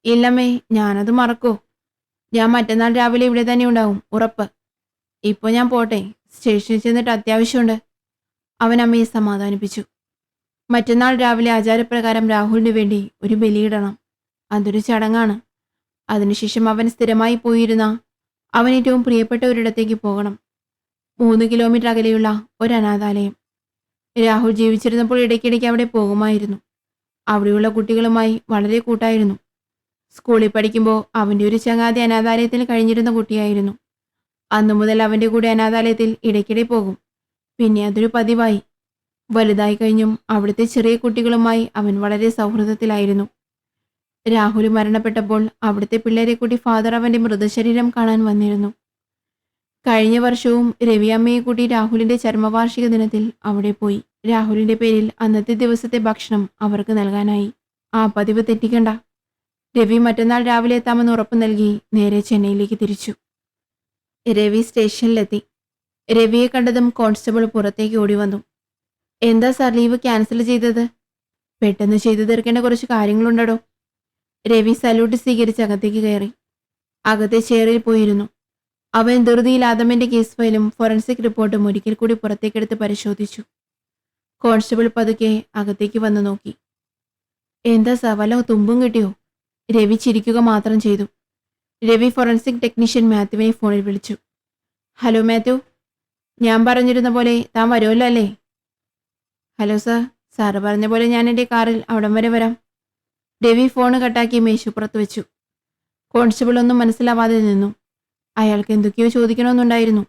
Speaker 1: ഇല്ലമ്മേ, ഞാനത് മറക്കോ? ഞാൻ മറ്റന്നാൾ രാവിലെ ഇവിടെ തന്നെ ഉണ്ടാവും, ഉറപ്പ്. ഇപ്പോൾ ഞാൻ പോട്ടെ, സ്റ്റേഷനിൽ ചെന്നിട്ട് അത്യാവശ്യമുണ്ട്. അവൻ അമ്മയെ സമാധാനിപ്പിച്ചു. മറ്റന്നാൾ രാവിലെ ആചാരപ്രകാരം രാഹുലിന് വേണ്ടി ഒരു ബലിയിടണം. അതൊരു ചടങ്ങാണ്. അതിനുശേഷം അവൻ സ്ഥിരമായി പോയിരുന്ന അവൻ ഏറ്റവും പ്രിയപ്പെട്ട ഒരിടത്തേക്ക് പോകണം. 3 കിലോമീറ്റർ അകലെയുള്ള ഒരു അനാഥാലയം. രാഹുൽ ജീവിച്ചിരുന്നപ്പോൾ ഇടയ്ക്കിടയ്ക്ക് അവിടെ പോകുമായിരുന്നു. അവിടെയുള്ള കുട്ടികളുമായി വളരെ കൂട്ടായിരുന്നു. സ്കൂളിൽ പഠിക്കുമ്പോൾ അവൻ്റെ ഒരു ചങ്ങാതി അനാഥാലയത്തിൽ കഴിഞ്ഞിരുന്ന കുട്ടിയായിരുന്നു. അന്നു മുതൽ അവൻ്റെ കൂടെ അനാഥാലയത്തിൽ ഇടയ്ക്കിടെ പോകും. പിന്നെ അതൊരു പതിവായി. വലുതായി കഴിഞ്ഞും അവിടുത്തെ ചെറിയ കുട്ടികളുമായി അവൻ വളരെ സൗഹൃദത്തിലായിരുന്നു. രാഹുൽ മരണപ്പെട്ടപ്പോൾ അവിടുത്തെ പിള്ളേരെ കൂട്ടി ഫാദർ അവൻ്റെ മൃതശരീരം കാണാൻ വന്നിരുന്നു. കഴിഞ്ഞ വർഷവും രവി അമ്മയെ കൂട്ടി രാഹുലിന്റെ ചരമവാർഷിക ദിനത്തിൽ അവിടെ പോയി. രാഹുലിന്റെ പേരിൽ അന്നത്തെ ദിവസത്തെ ഭക്ഷണം അവർക്ക് നൽകാനായി. ആ പതിവ് തെറ്റിക്കണ്ട. രവി മറ്റന്നാൾ രാവിലെ എത്താമെന്ന് ഉറപ്പ് നൽകി നേരെ ചെന്നൈയിലേക്ക് തിരിച്ചു. രവി സ്റ്റേഷനിലെത്തി. രവിയെ കണ്ടതും കോൺസ്റ്റബിൾ പുറത്തേക്ക് ഓടി വന്നു. എന്താ സാർ ലീവ് ക്യാൻസൽ ചെയ്തത്? പെട്ടെന്ന് ചെയ്തു തീർക്കേണ്ട കുറച്ച് കാര്യങ്ങളുണ്ടോ? രവി സല്യൂട്ട് സ്വീകരിച്ച് അകത്തേക്ക് കയറി. അകത്തെ ചെയറിൽ പോയിരുന്നു. അവൻ ധൃതിയിൽ ആദമിന്റെ കേസ് ഫയലും ഫോറൻസിക് റിപ്പോർട്ടും ഒരിക്കൽ കൂടി പുറത്തേക്കെടുത്ത് പരിശോധിച്ചു. കോൺസ്റ്റബിൾ പതുക്കെ അകത്തേക്ക് വന്നു നോക്കി. എന്താ സാർ, വല്ല തുമ്പും കിട്ടിയോ? രവി ചിരിക്കുക മാത്രം ചെയ്തു. രവി ഫോറൻസിക് ടെക്നീഷ്യൻ മാത്യുവിനെ ഫോണിൽ വിളിച്ചു. ഹലോ മാത്യു, ഞാൻ പറഞ്ഞിരുന്ന പോലെ താൻ വരുമല്ലോ അല്ലേ? ഹലോ സാർ, സാറ് പറഞ്ഞ പോലെ ഞാൻ എൻ്റെ കാറിൽ അവിടം വരെ വരാം. രവി ഫോണ് കട്ടാക്കി മേശപ്പുറത്ത് വെച്ചു. കോൺസ്റ്റബിൾ ഒന്നും മനസ്സിലാവാതെ നിന്നു. അയാൾക്ക് എന്തൊക്കെയോ ചോദിക്കണമെന്നുണ്ടായിരുന്നു.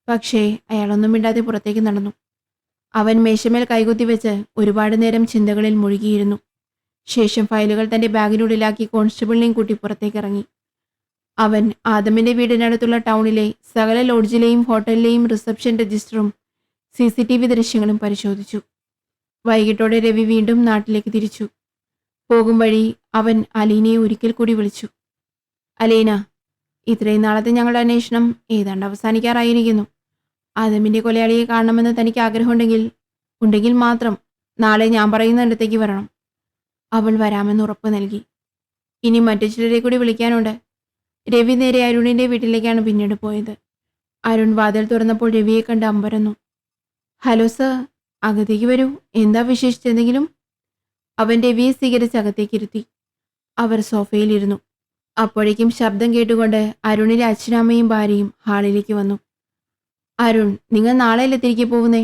Speaker 1: പക്ഷേ അയാളൊന്നും മിണ്ടാതെ പുറത്തേക്ക് നടന്നു. അവൻ മേശമേൽ കൈകുത്തി വെച്ച് ഒരുപാട് നേരം ചിന്തകളിൽ മുഴുകിയിരുന്നു. ശേഷം ഫയലുകൾ തന്റെ ബാഗിനുള്ളിലാക്കി കോൺസ്റ്റബിളിനെയും കൂട്ടി പുറത്തേക്കിറങ്ങി. അവൻ ആദമിന്റെ വീടിനടുത്തുള്ള ടൗണിലെ സകല ലോഡ്ജിലെയും ഹോട്ടലിലെയും റിസപ്ഷൻ രജിസ്റ്ററും CCTV ദൃശ്യങ്ങളും പരിശോധിച്ചു. വൈകിട്ടോടെ രവി വീണ്ടും നാട്ടിലേക്ക് തിരിച്ചു. പോകും വഴി അവൻ അലീനയെ ഒരിക്കൽ കൂടി വിളിച്ചു. അലീന, ഇത്രയും നാളത്തെ ഞങ്ങളുടെ അന്വേഷണം ഏതാണ്ട് അവസാനിക്കാറായിരിക്കുന്നു. ആദമിന്റെ കൊലയാളിയെ കാണണമെന്ന് തനിക്ക് ആഗ്രഹമുണ്ടെങ്കിൽ മാത്രം നാളെ ഞാൻ പറയുന്നിടത്തേക്ക് വരണം. അവൾ വരാമെന്ന് ഉറപ്പ് നൽകി. ഇനി മറ്റു ചിലരെ കൂടി വിളിക്കാനുണ്ട്. രവി നേരെ അരുണിന്റെ വീട്ടിലേക്കാണ് പിന്നീട് പോയത്. അരുൺ വാതിൽ തുറന്നപ്പോൾ രവിയെ കണ്ട് അമ്പരന്നു. ഹലോ സർ, അകത്തേക്ക് വരൂ. എന്താ വിശേഷിച്ചെന്തെങ്കിലും? അവൻ രവിയെ സ്വീകരിച്ച് അകത്തേക്ക് ഇരുത്തി. അവർ സോഫയിലിരുന്നു. അപ്പോഴേക്കും ശബ്ദം കേട്ടുകൊണ്ട് അരുണിന്റെ അച്ഛനമ്മയും ഭാര്യയും ഹാളിലേക്ക് വന്നു. അരുൺ, നിങ്ങൾ നാളെയല്ലേ തിരികെ പോകുന്നേ?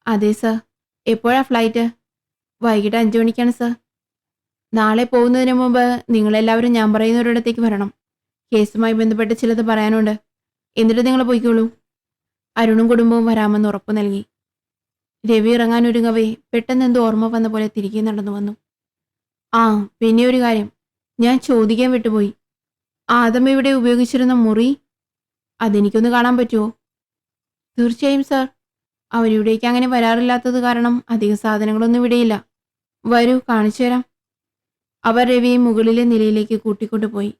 Speaker 1: അതെ സർ. എപ്പോഴാ ഫ്ലൈറ്റ്? വൈകിട്ട് 5 മണിക്കാണ് സർ. നാളെ പോകുന്നതിന് മുമ്പ് നിങ്ങളെല്ലാവരും ഞാൻ പറയുന്നൊരിടത്തേക്ക് വരണം. കേസുമായി ബന്ധപ്പെട്ട് ചിലത് പറയാനുണ്ട്. എന്നിട്ട് നിങ്ങൾ പോയിക്കോളൂ. അരുണും കുടുംബവും വരാമെന്ന് ഉറപ്പു നൽകി. രവി ഇറങ്ങാനൊരുങ്ങവേ പെട്ടെന്ന് എന്തോ ഓർമ്മ വന്ന പോലെ തിരികെ നടന്നു വന്നു. ആ, പിന്നെ ഒരു കാര്യം ഞാൻ ചോദിക്കാൻ വിട്ടുപോയി. ആദം ഇവിടെ ഉപയോഗിച്ചിരുന്ന മുറി അതെനിക്കൊന്ന് കാണാൻ പറ്റുമോ? തീർച്ചയായും സാർ. അവരിവിടേക്ക് അങ്ങനെ വരാറില്ലാത്തത് കാരണം അധിക സാധനങ്ങളൊന്നും ഇവിടെയില്ല. വരൂ, കാണിച്ചു തരാം. അവർ രവിയെ മുകളിലെ നിലയിലേക്ക് കൂട്ടിക്കൊണ്ടുപോയി.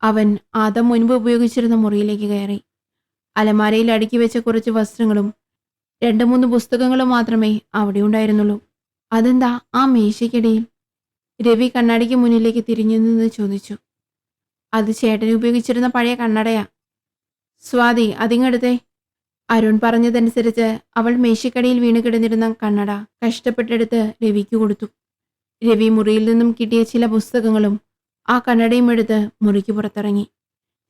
Speaker 1: അവൻ ആദം മുൻപ് ഉപയോഗിച്ചിരുന്ന മുറിയിലേക്ക് കയറി. അലമാരയിൽ അടുക്കി വെച്ച കുറച്ച് വസ്ത്രങ്ങളും 2-3 പുസ്തകങ്ങളും മാത്രമേ അവിടെ ഉണ്ടായിരുന്നുള്ളൂ. അതെന്താ ആ മേശയ്ക്കിടയിൽ? രവി കണ്ണാടിക്ക് മുന്നിലേക്ക് തിരിഞ്ഞു നിന്ന് ചോദിച്ചു. അത് ചേട്ടൻ ഉപയോഗിച്ചിരുന്ന പഴയ കണ്ണടയാ. സ്വാതി, അതിങ്ങടുത്തേ. അരുൺ പറഞ്ഞതനുസരിച്ച് അവൾ മേശക്കടിയിൽ വീണ് കിടന്നിരുന്ന കണ്ണട കഷ്ടപ്പെട്ടെടുത്ത് രവിക്ക് കൊടുത്തു. രവി മുറിയിൽ നിന്നും കിട്ടിയ ചില പുസ്തകങ്ങളും ആ കണ്ണടയും എടുത്ത് മുറിക്ക് പുറത്തിറങ്ങി.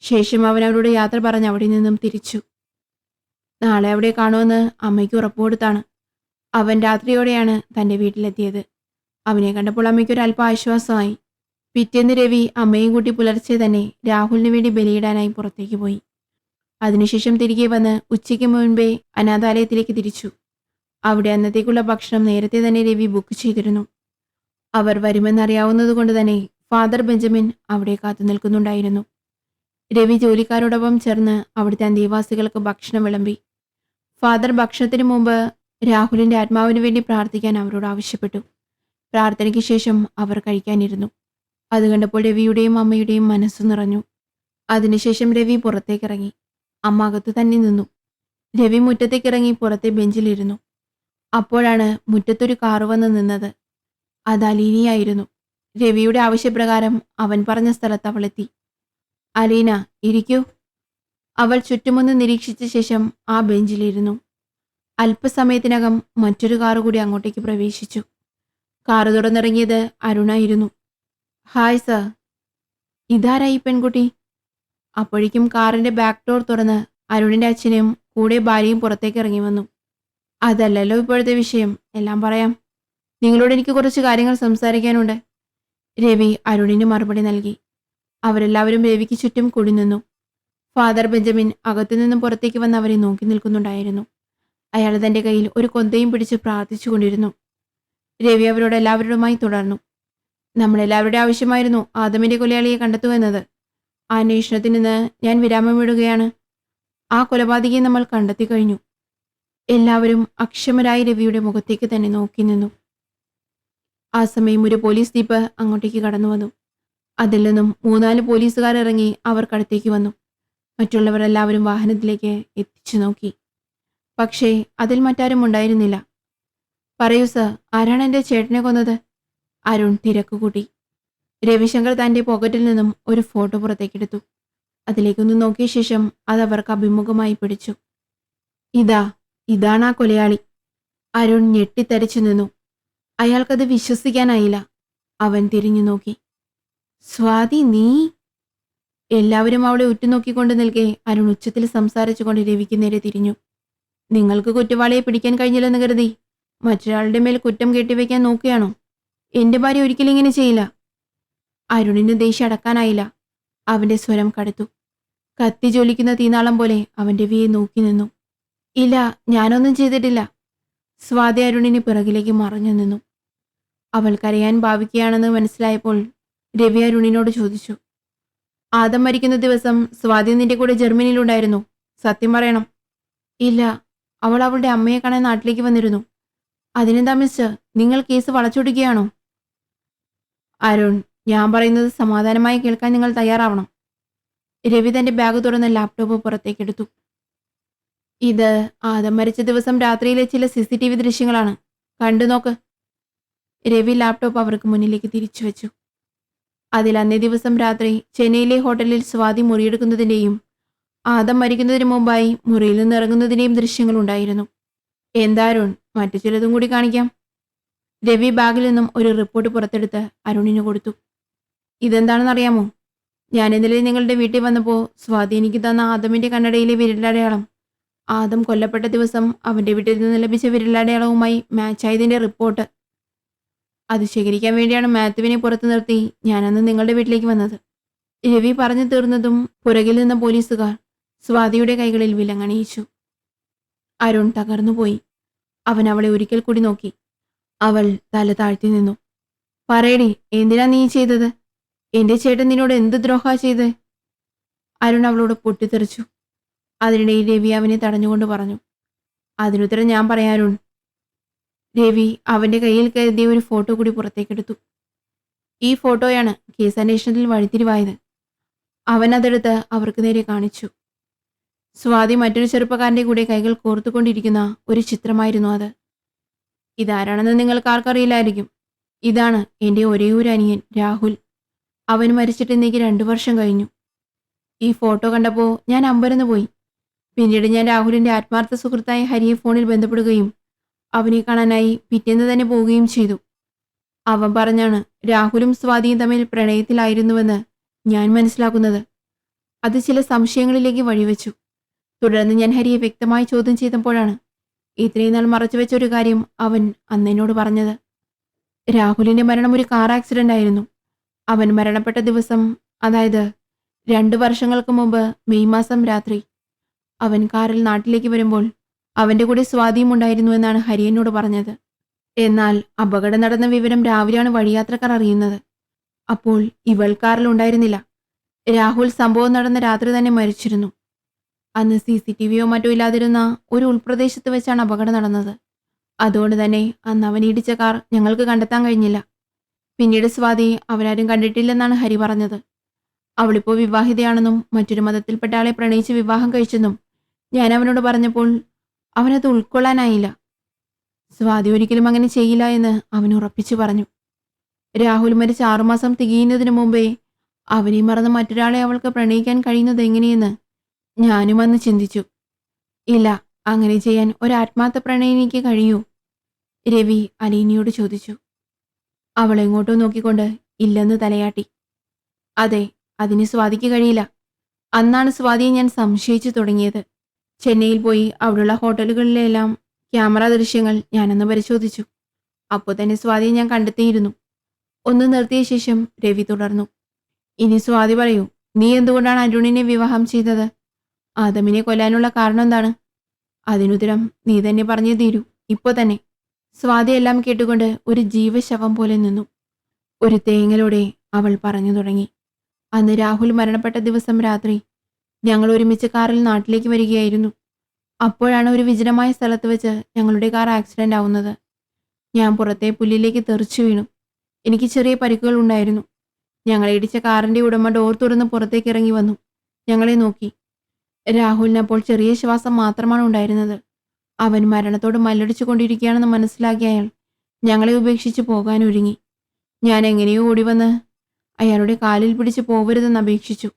Speaker 1: ശേഷം അവൻ അവരോട് യാത്ര പറഞ്ഞ് അവിടെ നിന്നും തിരിച്ചു. നാളെ അവിടെ കാണുമെന്ന് അമ്മയ്ക്ക് ഉറപ്പുകൊടുത്താണ് അവൻ രാത്രിയോടെയാണ് തൻ്റെ വീട്ടിലെത്തിയത്. അവനെ കണ്ടപ്പോൾ അമ്മയ്ക്കൊരല്പം ആശ്വാസമായി. പിറ്റേന്ന് രവി അമ്മയും കൂട്ടി പുലർച്ചെ തന്നെ രാഹുലിന് വേണ്ടി ബലിയിടാനായി പുറത്തേക്ക് പോയി. അതിനുശേഷം തിരികെ വന്ന് ഉച്ചയ്ക്ക് മുൻപേ അനാഥാലയത്തിലേക്ക് തിരിച്ചു. അവിടെ അന്നത്തേക്കുള്ള ഭക്ഷണം നേരത്തെ തന്നെ രവി ബുക്ക് ചെയ്തിരുന്നു. അവർ വരുമെന്നറിയാവുന്നതുകൊണ്ട് തന്നെ ഫാദർ ബെഞ്ചമിൻ അവിടെ കാത്തു നിൽക്കുന്നുണ്ടായിരുന്നു. രവി ജോലിക്കാരോടൊപ്പം ചേർന്ന് അവിടുത്തെ അന്തേവാസികൾക്ക് ഭക്ഷണം വിളമ്പി. ഫാദർ ഭക്ഷണത്തിന് മുമ്പ് രാഹുലിന്റെ ആത്മാവിന് വേണ്ടി പ്രാർത്ഥിക്കാൻ അവരോട് ആവശ്യപ്പെട്ടു. പ്രാർത്ഥനയ്ക്ക് ശേഷം അവർ കഴിക്കാനിരുന്നു. അത് കണ്ടപ്പോൾ രവിയുടെയും അമ്മയുടെയും മനസ്സ് നിറഞ്ഞു. അതിനുശേഷം രവി പുറത്തേക്കിറങ്ങി. അമ്മ അകത്ത് തന്നെ നിന്നു. രവി മുറ്റത്തേക്കിറങ്ങി പുറത്തെ ബെഞ്ചിലിരുന്നു. അപ്പോഴാണ് മുറ്റത്തൊരു കാറ് വന്ന് നിന്നത്. അത് അലീനയായിരുന്നു. രവിയുടെ ആവശ്യപ്രകാരം അവൻ പറഞ്ഞ സ്ഥലത്ത് അവൾ എത്തി. അലീന, ഇരിക്കൂ. അവൾ ചുറ്റുമൊന്ന് നിരീക്ഷിച്ച ശേഷം ആ ബെഞ്ചിലിരുന്നു. അല്പസമയത്തിനകം മറ്റൊരു കാറ് കൂടി അങ്ങോട്ടേക്ക് പ്രവേശിച്ചു. കാറ് തുറന്നിറങ്ങിയത് അരുണായിരുന്നു. Hi sir. ഇതാരായി പെൺകുട്ടി? അപ്പോഴേക്കും കാറിന്റെ ബാക്ക് ഡോർ തുറന്ന് അരുണിന്റെ അച്ഛനും കൂടെ ഭാര്യയും പുറത്തേക്ക് ഇറങ്ങി വന്നു. അതല്ലല്ലോ ഇപ്പോഴത്തെ വിഷയം, എല്ലാം പറയാം. നിങ്ങളോട് എനിക്ക് കുറച്ച് കാര്യങ്ങൾ സംസാരിക്കാനുണ്ട്. രവി അരുണിന് മറുപടി നൽകി. അവരെല്ലാവരും രവിക്ക് ചുറ്റും കൂടി നിന്നു. ഫാദർ ബെഞ്ചമിൻ അകത്തുനിന്നും പുറത്തേക്ക് വന്ന് അവരെ നോക്കി നിൽക്കുന്നുണ്ടായിരുന്നു. അയാൾ തന്റെ കയ്യിൽ ഒരു കൊന്തയും പിടിച്ച് പ്രാർത്ഥിച്ചു കൊണ്ടിരുന്നു. രവി അവരോട് എല്ലാവരോടുമായി തുടർന്നു. നമ്മളെല്ലാവരുടെ ആവശ്യമായിരുന്നു ആദമിന്റെ കൊലയാളിയെ കണ്ടെത്തുക എന്നത്. ആ അന്വേഷണത്തിൽ നിന്ന് ഞാൻ വിരാമമിടുകയാണ്. ആ കൊലപാതകിയെ നമ്മൾ കണ്ടെത്തി കഴിഞ്ഞു. എല്ലാവരും അക്ഷമരായി രവിയുടെ മുഖത്തേക്ക് തന്നെ നോക്കി നിന്നു. ആ സമയം ഒരു പോലീസ് ജീപ്പ് അങ്ങോട്ടേക്ക് കടന്നു വന്നു. അതിൽ നിന്നും 3-4 പോലീസുകാർ ഇറങ്ങി അവർക്കടുത്തേക്ക് വന്നു. മറ്റുള്ളവർ എല്ലാവരും വാഹനത്തിലേക്ക് എത്തിച്ചു നോക്കി. പക്ഷേ അതിൽ മറ്റാരും ഉണ്ടായിരുന്നില്ല. പറയൂ സർ, ആരാണ് എൻ്റെ ചേട്ടനെ കൊന്നത്? അരുൺ തിരക്ക് കൂട്ടി. രവിശങ്കർ തൻ്റെ പോക്കറ്റിൽ നിന്നും ഒരു ഫോട്ടോ പുറത്തേക്കെടുത്തു. അതിലേക്കൊന്ന് നോക്കിയ ശേഷം അത് അവർക്ക് അഭിമുഖമായി പിടിച്ചു. ഇതാണ് ആ കൊലയാളി. അരുൺ ഞെട്ടിത്തരിച്ചു നിന്നു. അയാൾക്കത് വിശ്വസിക്കാനായില്ല. അവൻ തിരിഞ്ഞു നോക്കി. സ്വാതി, നീ? എല്ലാവരും അവളെ ഉറ്റുനോക്കിക്കൊണ്ട് നിൽക്കെ അരുൺ ഉച്ചത്തിൽ സംസാരിച്ചുകൊണ്ട് രവിക്ക് നേരെ തിരിഞ്ഞു. നിങ്ങൾക്ക് കുറ്റവാളിയെ പിടിക്കാൻ കഴിഞ്ഞില്ലെന്ന് കരുതി മറ്റൊരാളുടെ മേൽ കുറ്റം കെട്ടിവെക്കാൻ നോക്കുകയാണോ? എന്റെ ഭാര്യ ഒരിക്കലും ഇങ്ങനെ ചെയ്യില്ല. അരുണിന് ദേഷ്യം അടക്കാനായില്ല. അവന്റെ സ്വരം കടുത്തു. കത്തി ജ്വലിക്കുന്ന തീനാളം പോലെ അവൻ രവിയെ നോക്കി നിന്നു. ഇല്ല, ഞാനൊന്നും ചെയ്തിട്ടില്ല. സ്വാതി അരുണിന് പിറകിലേക്ക് മറഞ്ഞു നിന്നു. അവൾ കരയാൻ ഭാവിക്കുകയാണെന്ന് മനസ്സിലായപ്പോൾ രവി അരുണിനോട് ചോദിച്ചു. ആദം മരിക്കുന്ന ദിവസം സ്വാതി നിന്റെ കൂടെ ജർമ്മനിയിലുണ്ടായിരുന്നു, സത്യം പറയണം. ഇല്ല, അവൾ അവളുടെ അമ്മയെ കാണാൻ നാട്ടിലേക്ക് വന്നിരുന്നു. അതിനെന്താ മിസ്റ്റർ, നിങ്ങൾ കേസ് വളച്ചൊടിക്കുകയാണോ? അരുൺ, ഞാൻ പറയുന്നത് സമാധാനമായി കേൾക്കാൻ നിങ്ങൾ തയ്യാറാവണം. രവി തന്റെ ബാഗ് തുറന്ന് ലാപ്ടോപ്പ് പുറത്തേക്കെടുത്തു. ഇത് ആദം മരിച്ച ദിവസം രാത്രിയിലെ ചില CCTV ദൃശ്യങ്ങളാണ്. കണ്ടു നോക്ക്. രവി ലാപ്ടോപ്പ് അവർക്ക് മുന്നിലേക്ക് തിരിച്ചു വെച്ചു. അതിൽ അന്നേ ദിവസം രാത്രി ചെന്നൈയിലെ ഹോട്ടലിൽ സ്വാതി മുറിയെടുക്കുന്നതിൻ്റെയും ആദം മരിക്കുന്നതിന് മുമ്പായി മുറിയിൽ നിന്ന് ഇറങ്ങുന്നതിൻ്റെയും ദൃശ്യങ്ങളുണ്ടായിരുന്നു. എന്താരുൺ, മറ്റു ചിലതും കൂടി കാണിക്കാം. രവി ബാഗിൽ നിന്നും ഒരു റിപ്പോർട്ട് പുറത്തെടുത്ത് അരുണിന് കൊടുത്തു. ഇതെന്താണെന്നറിയാമോ? ഞാൻ ഇന്നലെ നിങ്ങളുടെ വീട്ടിൽ വന്നപ്പോൾ സ്വാതി എനിക്ക് തന്ന ആദമിന്റെ കണ്ണടയിലെ വിരലടയാളം ആദം കൊല്ലപ്പെട്ട ദിവസം അവന്റെ വീട്ടിൽ നിന്ന് ലഭിച്ച വിരലടയാളവുമായി മാച്ചായതിന്റെ റിപ്പോർട്ട്. അത് ശേഖരിക്കാൻ വേണ്ടിയാണ് മാത്യുവിനെ പുറത്തു നിർത്തി ഞാനന്ന് നിങ്ങളുടെ വീട്ടിലേക്ക് വന്നത്. രവി പറഞ്ഞു തീർന്നതും പുറകിൽ നിന്ന പോലീസുകാർ സ്വാതിയുടെ കൈകളിൽ വിലങ്ങണിയിച്ചു. അരുൺ തകർന്നുപോയി. അവൻ അവളെ ഒരിക്കൽ കൂടി നോക്കി. അവൾ തല താഴ്ത്തി നിന്നു. പറയടി, എന്തിനാ നീ ചെയ്തത്? എന്റെ ചേട്ടൻ നിന്നോട് എന്ത് ദ്രോഹാ ചെയ്ത്? അരുൺ അവളോട് പൊട്ടിത്തെറിച്ചു. അതിനിടയിൽ രവി അവനെ തടഞ്ഞുകൊണ്ട് പറഞ്ഞു. അതിനുത്തരം ഞാൻ പറയാം അരുൺ. രവി അവന്റെ കയ്യിൽ കരുതിയ ഒരു ഫോട്ടോ കൂടി പുറത്തേക്കെടുത്തു. ഈ ഫോട്ടോയാണ് കേസ് അന്വേഷണത്തിൽ വഴിത്തിരിവായത്. അവൻ അതെടുത്ത് അവർക്ക് നേരെ കാണിച്ചു. സ്വാതി മറ്റൊരു ചെറുപ്പക്കാരന്റെ കൂടെ കൈകൾ കോർത്തുകൊണ്ടിരിക്കുന്ന ഒരു ചിത്രമായിരുന്നു അത്. ഇതാരാണെന്ന് നിങ്ങൾക്ക് ആർക്കറിയില്ലായിരിക്കും. ഇതാണ് എൻ്റെ ഒരേ ഒരു അനിയൻ രാഹുൽ. അവൻ മരിച്ചിട്ട് ഇന്നേക്ക് 2 വർഷം കഴിഞ്ഞു. ഈ ഫോട്ടോ കണ്ടപ്പോൾ ഞാൻ അമ്പരന്ന് പോയി. പിന്നീട് ഞാൻ രാഹുലിന്റെ ആത്മാർത്ഥ സുഹൃത്തായ ഹരിയെ ഫോണിൽ ബന്ധപ്പെടുകയും അവനെ കാണാനായി പിറ്റേന്ന് തന്നെ പോവുകയും ചെയ്തു. അവൻ പറഞ്ഞാണ് രാഹുലും സ്വാതിയും തമ്മിൽ പ്രണയത്തിലായിരുന്നുവെന്ന് ഞാൻ മനസ്സിലാക്കുന്നത്. അത് ചില സംശയങ്ങളിലേക്ക് വഴിവെച്ചു. തുടർന്ന് ഞാൻ ഹരിയെ വ്യക്തമായി ചോദ്യം ചെയ്തപ്പോഴാണ് ഇത്രയും നാൾ മറച്ചുവെച്ച ഒരു കാര്യം അവൻ അന്നെന്നോട് പറഞ്ഞത്. രാഹുലിന്റെ മരണം ഒരു കാർ ആക്സിഡന്റ് ആയിരുന്നു. അവൻ മരണപ്പെട്ട ദിവസം, അതായത് 2 വർഷങ്ങൾക്ക് മുമ്പ് മെയ് മാസം രാത്രി അവൻ കാറിൽ നാട്ടിലേക്ക് വരുമ്പോൾ അവന്റെ കൂടെ സ്വാതിയും ഉണ്ടായിരുന്നു എന്നാണ് ഹരി എന്നോട് പറഞ്ഞത്. എന്നാൽ അപകടം നടന്ന വിവരം രാവിലെയാണ് വഴിയാത്രക്കാർ അറിയുന്നത്. അപ്പോൾ ഇവൾ കാറിൽ ഉണ്ടായിരുന്നില്ല. രാഹുൽ സംഭവം നടന്ന രാത്രി തന്നെ മരിച്ചിരുന്നു. അന്ന് CCTVയോ മറ്റോ ഇല്ലാതിരുന്ന ഒരു ഉൾപ്രദേശത്ത് വെച്ചാണ് അപകടം നടന്നത്. അതുകൊണ്ട് തന്നെ അന്ന് അവൻ ഇടിച്ച കാർ ഞങ്ങൾക്ക് കണ്ടെത്താൻ കഴിഞ്ഞില്ല. പിന്നീട് സ്വാതി അവരാരും കണ്ടിട്ടില്ലെന്നാണ് ഹരി പറഞ്ഞത്. അവളിപ്പോൾ വിവാഹിതയാണെന്നും മറ്റൊരു മതത്തിൽപ്പെട്ട ആളെ പ്രണയിച്ച് വിവാഹം കഴിച്ചെന്നും ഞാൻ അവനോട് പറഞ്ഞപ്പോൾ അവനത് ഉൾക്കൊള്ളാനായില്ല. സ്വാതി ഒരിക്കലും അങ്ങനെ ചെയ്യില്ല എന്ന് അവൻ ഉറപ്പിച്ചു പറഞ്ഞു. രാഹുൽ മരിച്ച് 6 മാസം തികയുന്നതിന് മുമ്പേ അവനെ മറന്ന് മറ്റൊരാളെ അവൾക്ക് പ്രണയിക്കാൻ കഴിയുന്നത് എങ്ങനെയെന്ന് ഞാനും അന്ന് ചിന്തിച്ചു. ഇല്ല, അങ്ങനെ ചെയ്യാൻ ഒരു ആത്മാർത്ഥ പ്രണയിനിക്ക് കഴിയൂ? രവി അലീനയോട് ചോദിച്ചു. അവൾ എങ്ങോട്ടോ നോക്കിക്കൊണ്ട് ഇല്ലെന്ന് തലയാട്ടി. അതെ, അതിന് സ്വാതിക്ക് കഴിയില്ല. അന്നാണ് സ്വാതിയെ ഞാൻ സംശയിച്ചു തുടങ്ങിയത്. ചെന്നൈയിൽ പോയി അവിടെയുള്ള ഹോട്ടലുകളിലെല്ലാം ക്യാമറ ദൃശ്യങ്ങൾ ഞാനന്ന് പരിശോധിച്ചു. അപ്പോൾ തന്നെ സ്വാതിയെ ഞാൻ കണ്ടെത്തിയിരുന്നു. ഒന്ന് നിർത്തിയ ശേഷം രവി തുടർന്നു. ഇനി സ്വാതി പറയൂ, നീ എന്തുകൊണ്ടാണ് അരുണിനെ വിവാഹം ചെയ്തത്? ആദമിനെ കൊല്ലാനുള്ള കാരണം എന്താണ്? അതിനുത്തരം നീ തന്നെ പറഞ്ഞേ തീരൂ, ഇപ്പോ തന്നെ. സ്വാതി എല്ലാം കേട്ടുകൊണ്ട് ഒരു ജീവശവം പോലെ നിന്നു. ഒരു തേങ്ങലോടെ അവൾ പറഞ്ഞു തുടങ്ങി. അന്ന് രാഹുൽ മരണപ്പെട്ട ദിവസം രാത്രി ഞങ്ങൾ ഒരുമിച്ച് കാറിൽ നാട്ടിലേക്ക് വരികയായിരുന്നു. അപ്പോഴാണ് ഒരു വിജനമായ സ്ഥലത്ത് വെച്ച് ഞങ്ങളുടെ കാർ ആക്സിഡന്റ് ആവുന്നത്. ഞാൻ പുറത്തെ പുല്ലിലേക്ക് തെറിച്ചു വീണു. എനിക്ക് ചെറിയ പരിക്കുകൾ ഉണ്ടായിരുന്നു. ഞങ്ങളെ ഇടിച്ച കാറിന്റെ ഉടമ ഡോർ തുറന്ന് പുറത്തേക്ക് ഇറങ്ങി വന്നു. ഞങ്ങളെ നോക്കി. രാഹുലിന് അപ്പോൾ ചെറിയ ശ്വാസം മാത്രമാണ് ഉണ്ടായിരുന്നത്. അവൻ മരണത്തോട് മല്ലടിച്ചു കൊണ്ടിരിക്കുകയാണെന്ന് മനസ്സിലാക്കിയ അയാൾ ഞങ്ങളെ ഉപേക്ഷിച്ച് പോകാൻ ഒരുങ്ങി. ഞാൻ എങ്ങനെയോ ഓടിവന്ന് അയാളുടെ കാലിൽ പിടിച്ച് പോവരുതെന്ന് അപേക്ഷിച്ചു.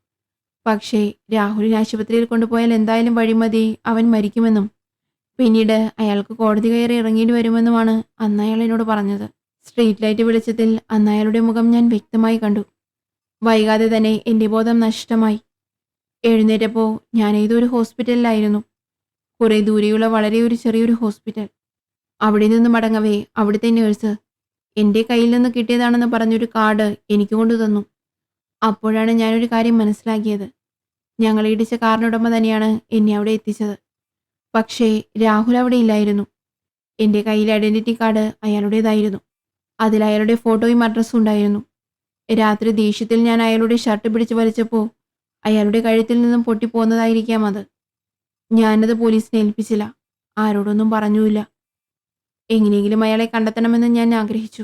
Speaker 1: പക്ഷേ രാഹുലിനെ ആശുപത്രിയിൽ കൊണ്ടുപോയാൽ എന്തായാലും വഴിമതി അവൻ മരിക്കുമെന്നും പിന്നീട് അയാൾക്ക് കോടതി കയറി ഇറങ്ങേണ്ടി വരുമെന്നുമാണ് അന്ന് അയാൾ എന്നോട് പറഞ്ഞത്. സ്ട്രീറ്റ് ലൈറ്റ് വെളിച്ചത്തിൽ അന്ന് അയാളുടെ മുഖം ഞാൻ വ്യക്തമായി കണ്ടു. വൈകാതെ തന്നെ എൻ്റെ ബോധം നഷ്ടമായി. എഴുന്നേറ്റപ്പോൾ ഞാൻ ഏതൊരു ഹോസ്പിറ്റലിലായിരുന്നു. കുറെ ദൂരെയുള്ള വളരെ ഒരു ചെറിയൊരു ഹോസ്പിറ്റൽ. അവിടെ നിന്ന് മടങ്ങവേ അവിടുത്തെ നേഴ്സ് എൻ്റെ കയ്യിൽ നിന്ന് കിട്ടിയതാണെന്ന് പറഞ്ഞൊരു കാർഡ് എനിക്ക് കൊണ്ടു തന്നു. അപ്പോഴാണ് ഞാനൊരു കാര്യം മനസ്സിലാക്കിയത്. ഞങ്ങൾ ഇടിച്ച കാറിനുടമ തന്നെയാണ് എന്നെ അവിടെ എത്തിച്ചത്. പക്ഷേ രാഹുൽ അവിടെ ഇല്ലായിരുന്നു. എൻ്റെ കയ്യിലെ ഐഡന്റിറ്റി കാർഡ് അയാളുടേതായിരുന്നു. അതിൽ അയാളുടെ ഫോട്ടോയും അഡ്രസ്സും ഉണ്ടായിരുന്നു. രാത്രി ദേഷ്യത്തിൽ ഞാൻ അയാളുടെ ഷർട്ട് പിടിച്ച് വലിച്ചപ്പോൾ അയാളുടെ കഴുത്തിൽ നിന്നും പൊട്ടിപ്പോന്നതായിരിക്കാം അത്. ഞാനത് പോലീസിനെ ഏൽപ്പിച്ചില്ല. ആരോടൊന്നും പറഞ്ഞുമില്ല. എങ്ങനെയെങ്കിലും അയാളെ കണ്ടെത്തണമെന്ന് ഞാൻ ആഗ്രഹിച്ചു.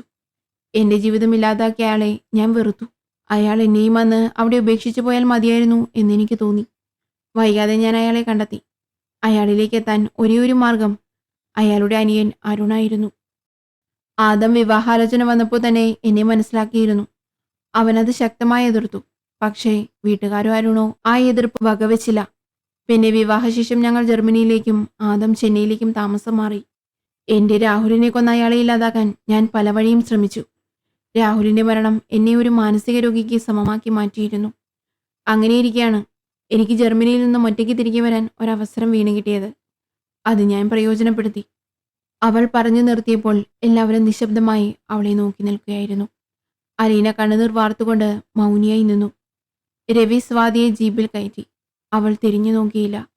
Speaker 1: എൻ്റെ ജീവിതം ഇല്ലാതാക്കിയ അയാളെ ഞാൻ വെറുത്തു. അയാൾ എന്നെയും അന്ന് അവിടെ ഉപേക്ഷിച്ചു പോയാൽ മതിയായിരുന്നു എന്നെനിക്ക് തോന്നി. വൈകാതെ ഞാൻ അയാളെ കണ്ടെത്തി. അയാളിലേക്ക് എത്താൻ ഒരേയൊരു മാർഗം അയാളുടെ അനിയൻ അരുണായിരുന്നു. ആദം വിവാഹാലോചന വന്നപ്പോൾ തന്നെ എന്നെ മനസ്സിലാക്കിയിരുന്നു. അവനത് ശക്തമായി എതിർത്തു. പക്ഷേ വീട്ടുകാരോ അരുണോ ആ എതിർപ്പ് വകവെച്ചില്ല. പിന്നെ വിവാഹശേഷം ഞങ്ങൾ ജർമ്മനിയിലേക്കും ആദം ചെന്നൈയിലേക്കും താമസം മാറി. എൻ്റെ രാഹുലിനെ കൊന്ന അയാളെ ഇല്ലാതാക്കാൻ ഞാൻ പല വഴിയും ശ്രമിച്ചു. രാഹുലിന്റെ മരണം എന്നെ ഒരു മാനസിക രോഗിക്ക് സമമാക്കി മാറ്റിയിരുന്നു. അങ്ങനെയിരിക്കെയാണ് എനിക്ക് ജർമ്മനിയിൽ നിന്നും ഒറ്റയ്ക്ക് തിരികെ വരാൻ ഒരവസരം വീണ് കിട്ടിയത്. അത് ഞാൻ പ്രയോജനപ്പെടുത്തി. അവൾ പറഞ്ഞു നിർത്തിയപ്പോൾ എല്ലാവരും നിശബ്ദമായി അവളെ നോക്കി നിൽക്കുകയായിരുന്നു. അലീന കണ്ണുനീർ വാർത്തുകൊണ്ട് മൗനിയായി നിന്നു. രവി സ്വാതിയെ ജീപ്പിൽ കയറ്റി. അവൾ തിരിഞ്ഞു നോക്കിയില്ല.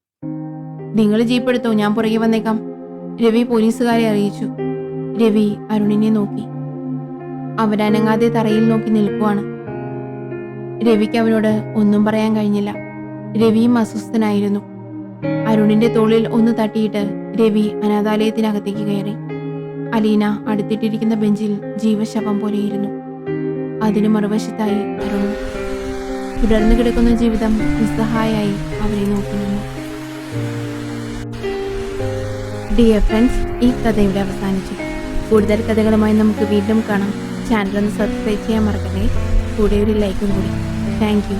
Speaker 1: നിങ്ങൾ ജീപ്പ് എടുത്തോ, ഞാൻ പുറകെ വന്നേക്കാം, രവി പോലീസുകാരെ അറിയിച്ചു. രവി അരുണിനെ നോക്കി. അവനനങ്ങാതെ തറയിൽ നോക്കി നിൽക്കുവാണ്. രവിക്ക് അവനോട് ഒന്നും പറയാൻ കഴിഞ്ഞില്ല. രവിയും അസ്വസ്ഥനായിരുന്നു. അരുണിന്റെ തോളിൽ ഒന്ന് തട്ടിയിട്ട് രവി അനാഥാലയത്തിനകത്തേക്ക് കയറി. അലീന അടുത്തിട്ടിരിക്കുന്ന ബെഞ്ചിൽ ജീവശവം പോലെയിരുന്നു. അതിനു മറുവശത്തായി അരുൺ. തുടർന്നു കിടക്കുന്ന ജീവിതം നിസ്സഹായായി അവരെ നോക്കി നിന്നു. ഡിയർ ഫ്രണ്ട്സ്, ഈ കഥ ഇവിടെ അവസാനിച്ചു. കൂടുതൽ കഥകളുമായി നമുക്ക് വീണ്ടും കാണാം. ചാനൽ ഒന്ന് സബ്സ്ക്രൈബ് ചെയ്യാൻ മറക്കണേ. കൂടെ ഒരു ലൈക്കും കൂടി. Thank you.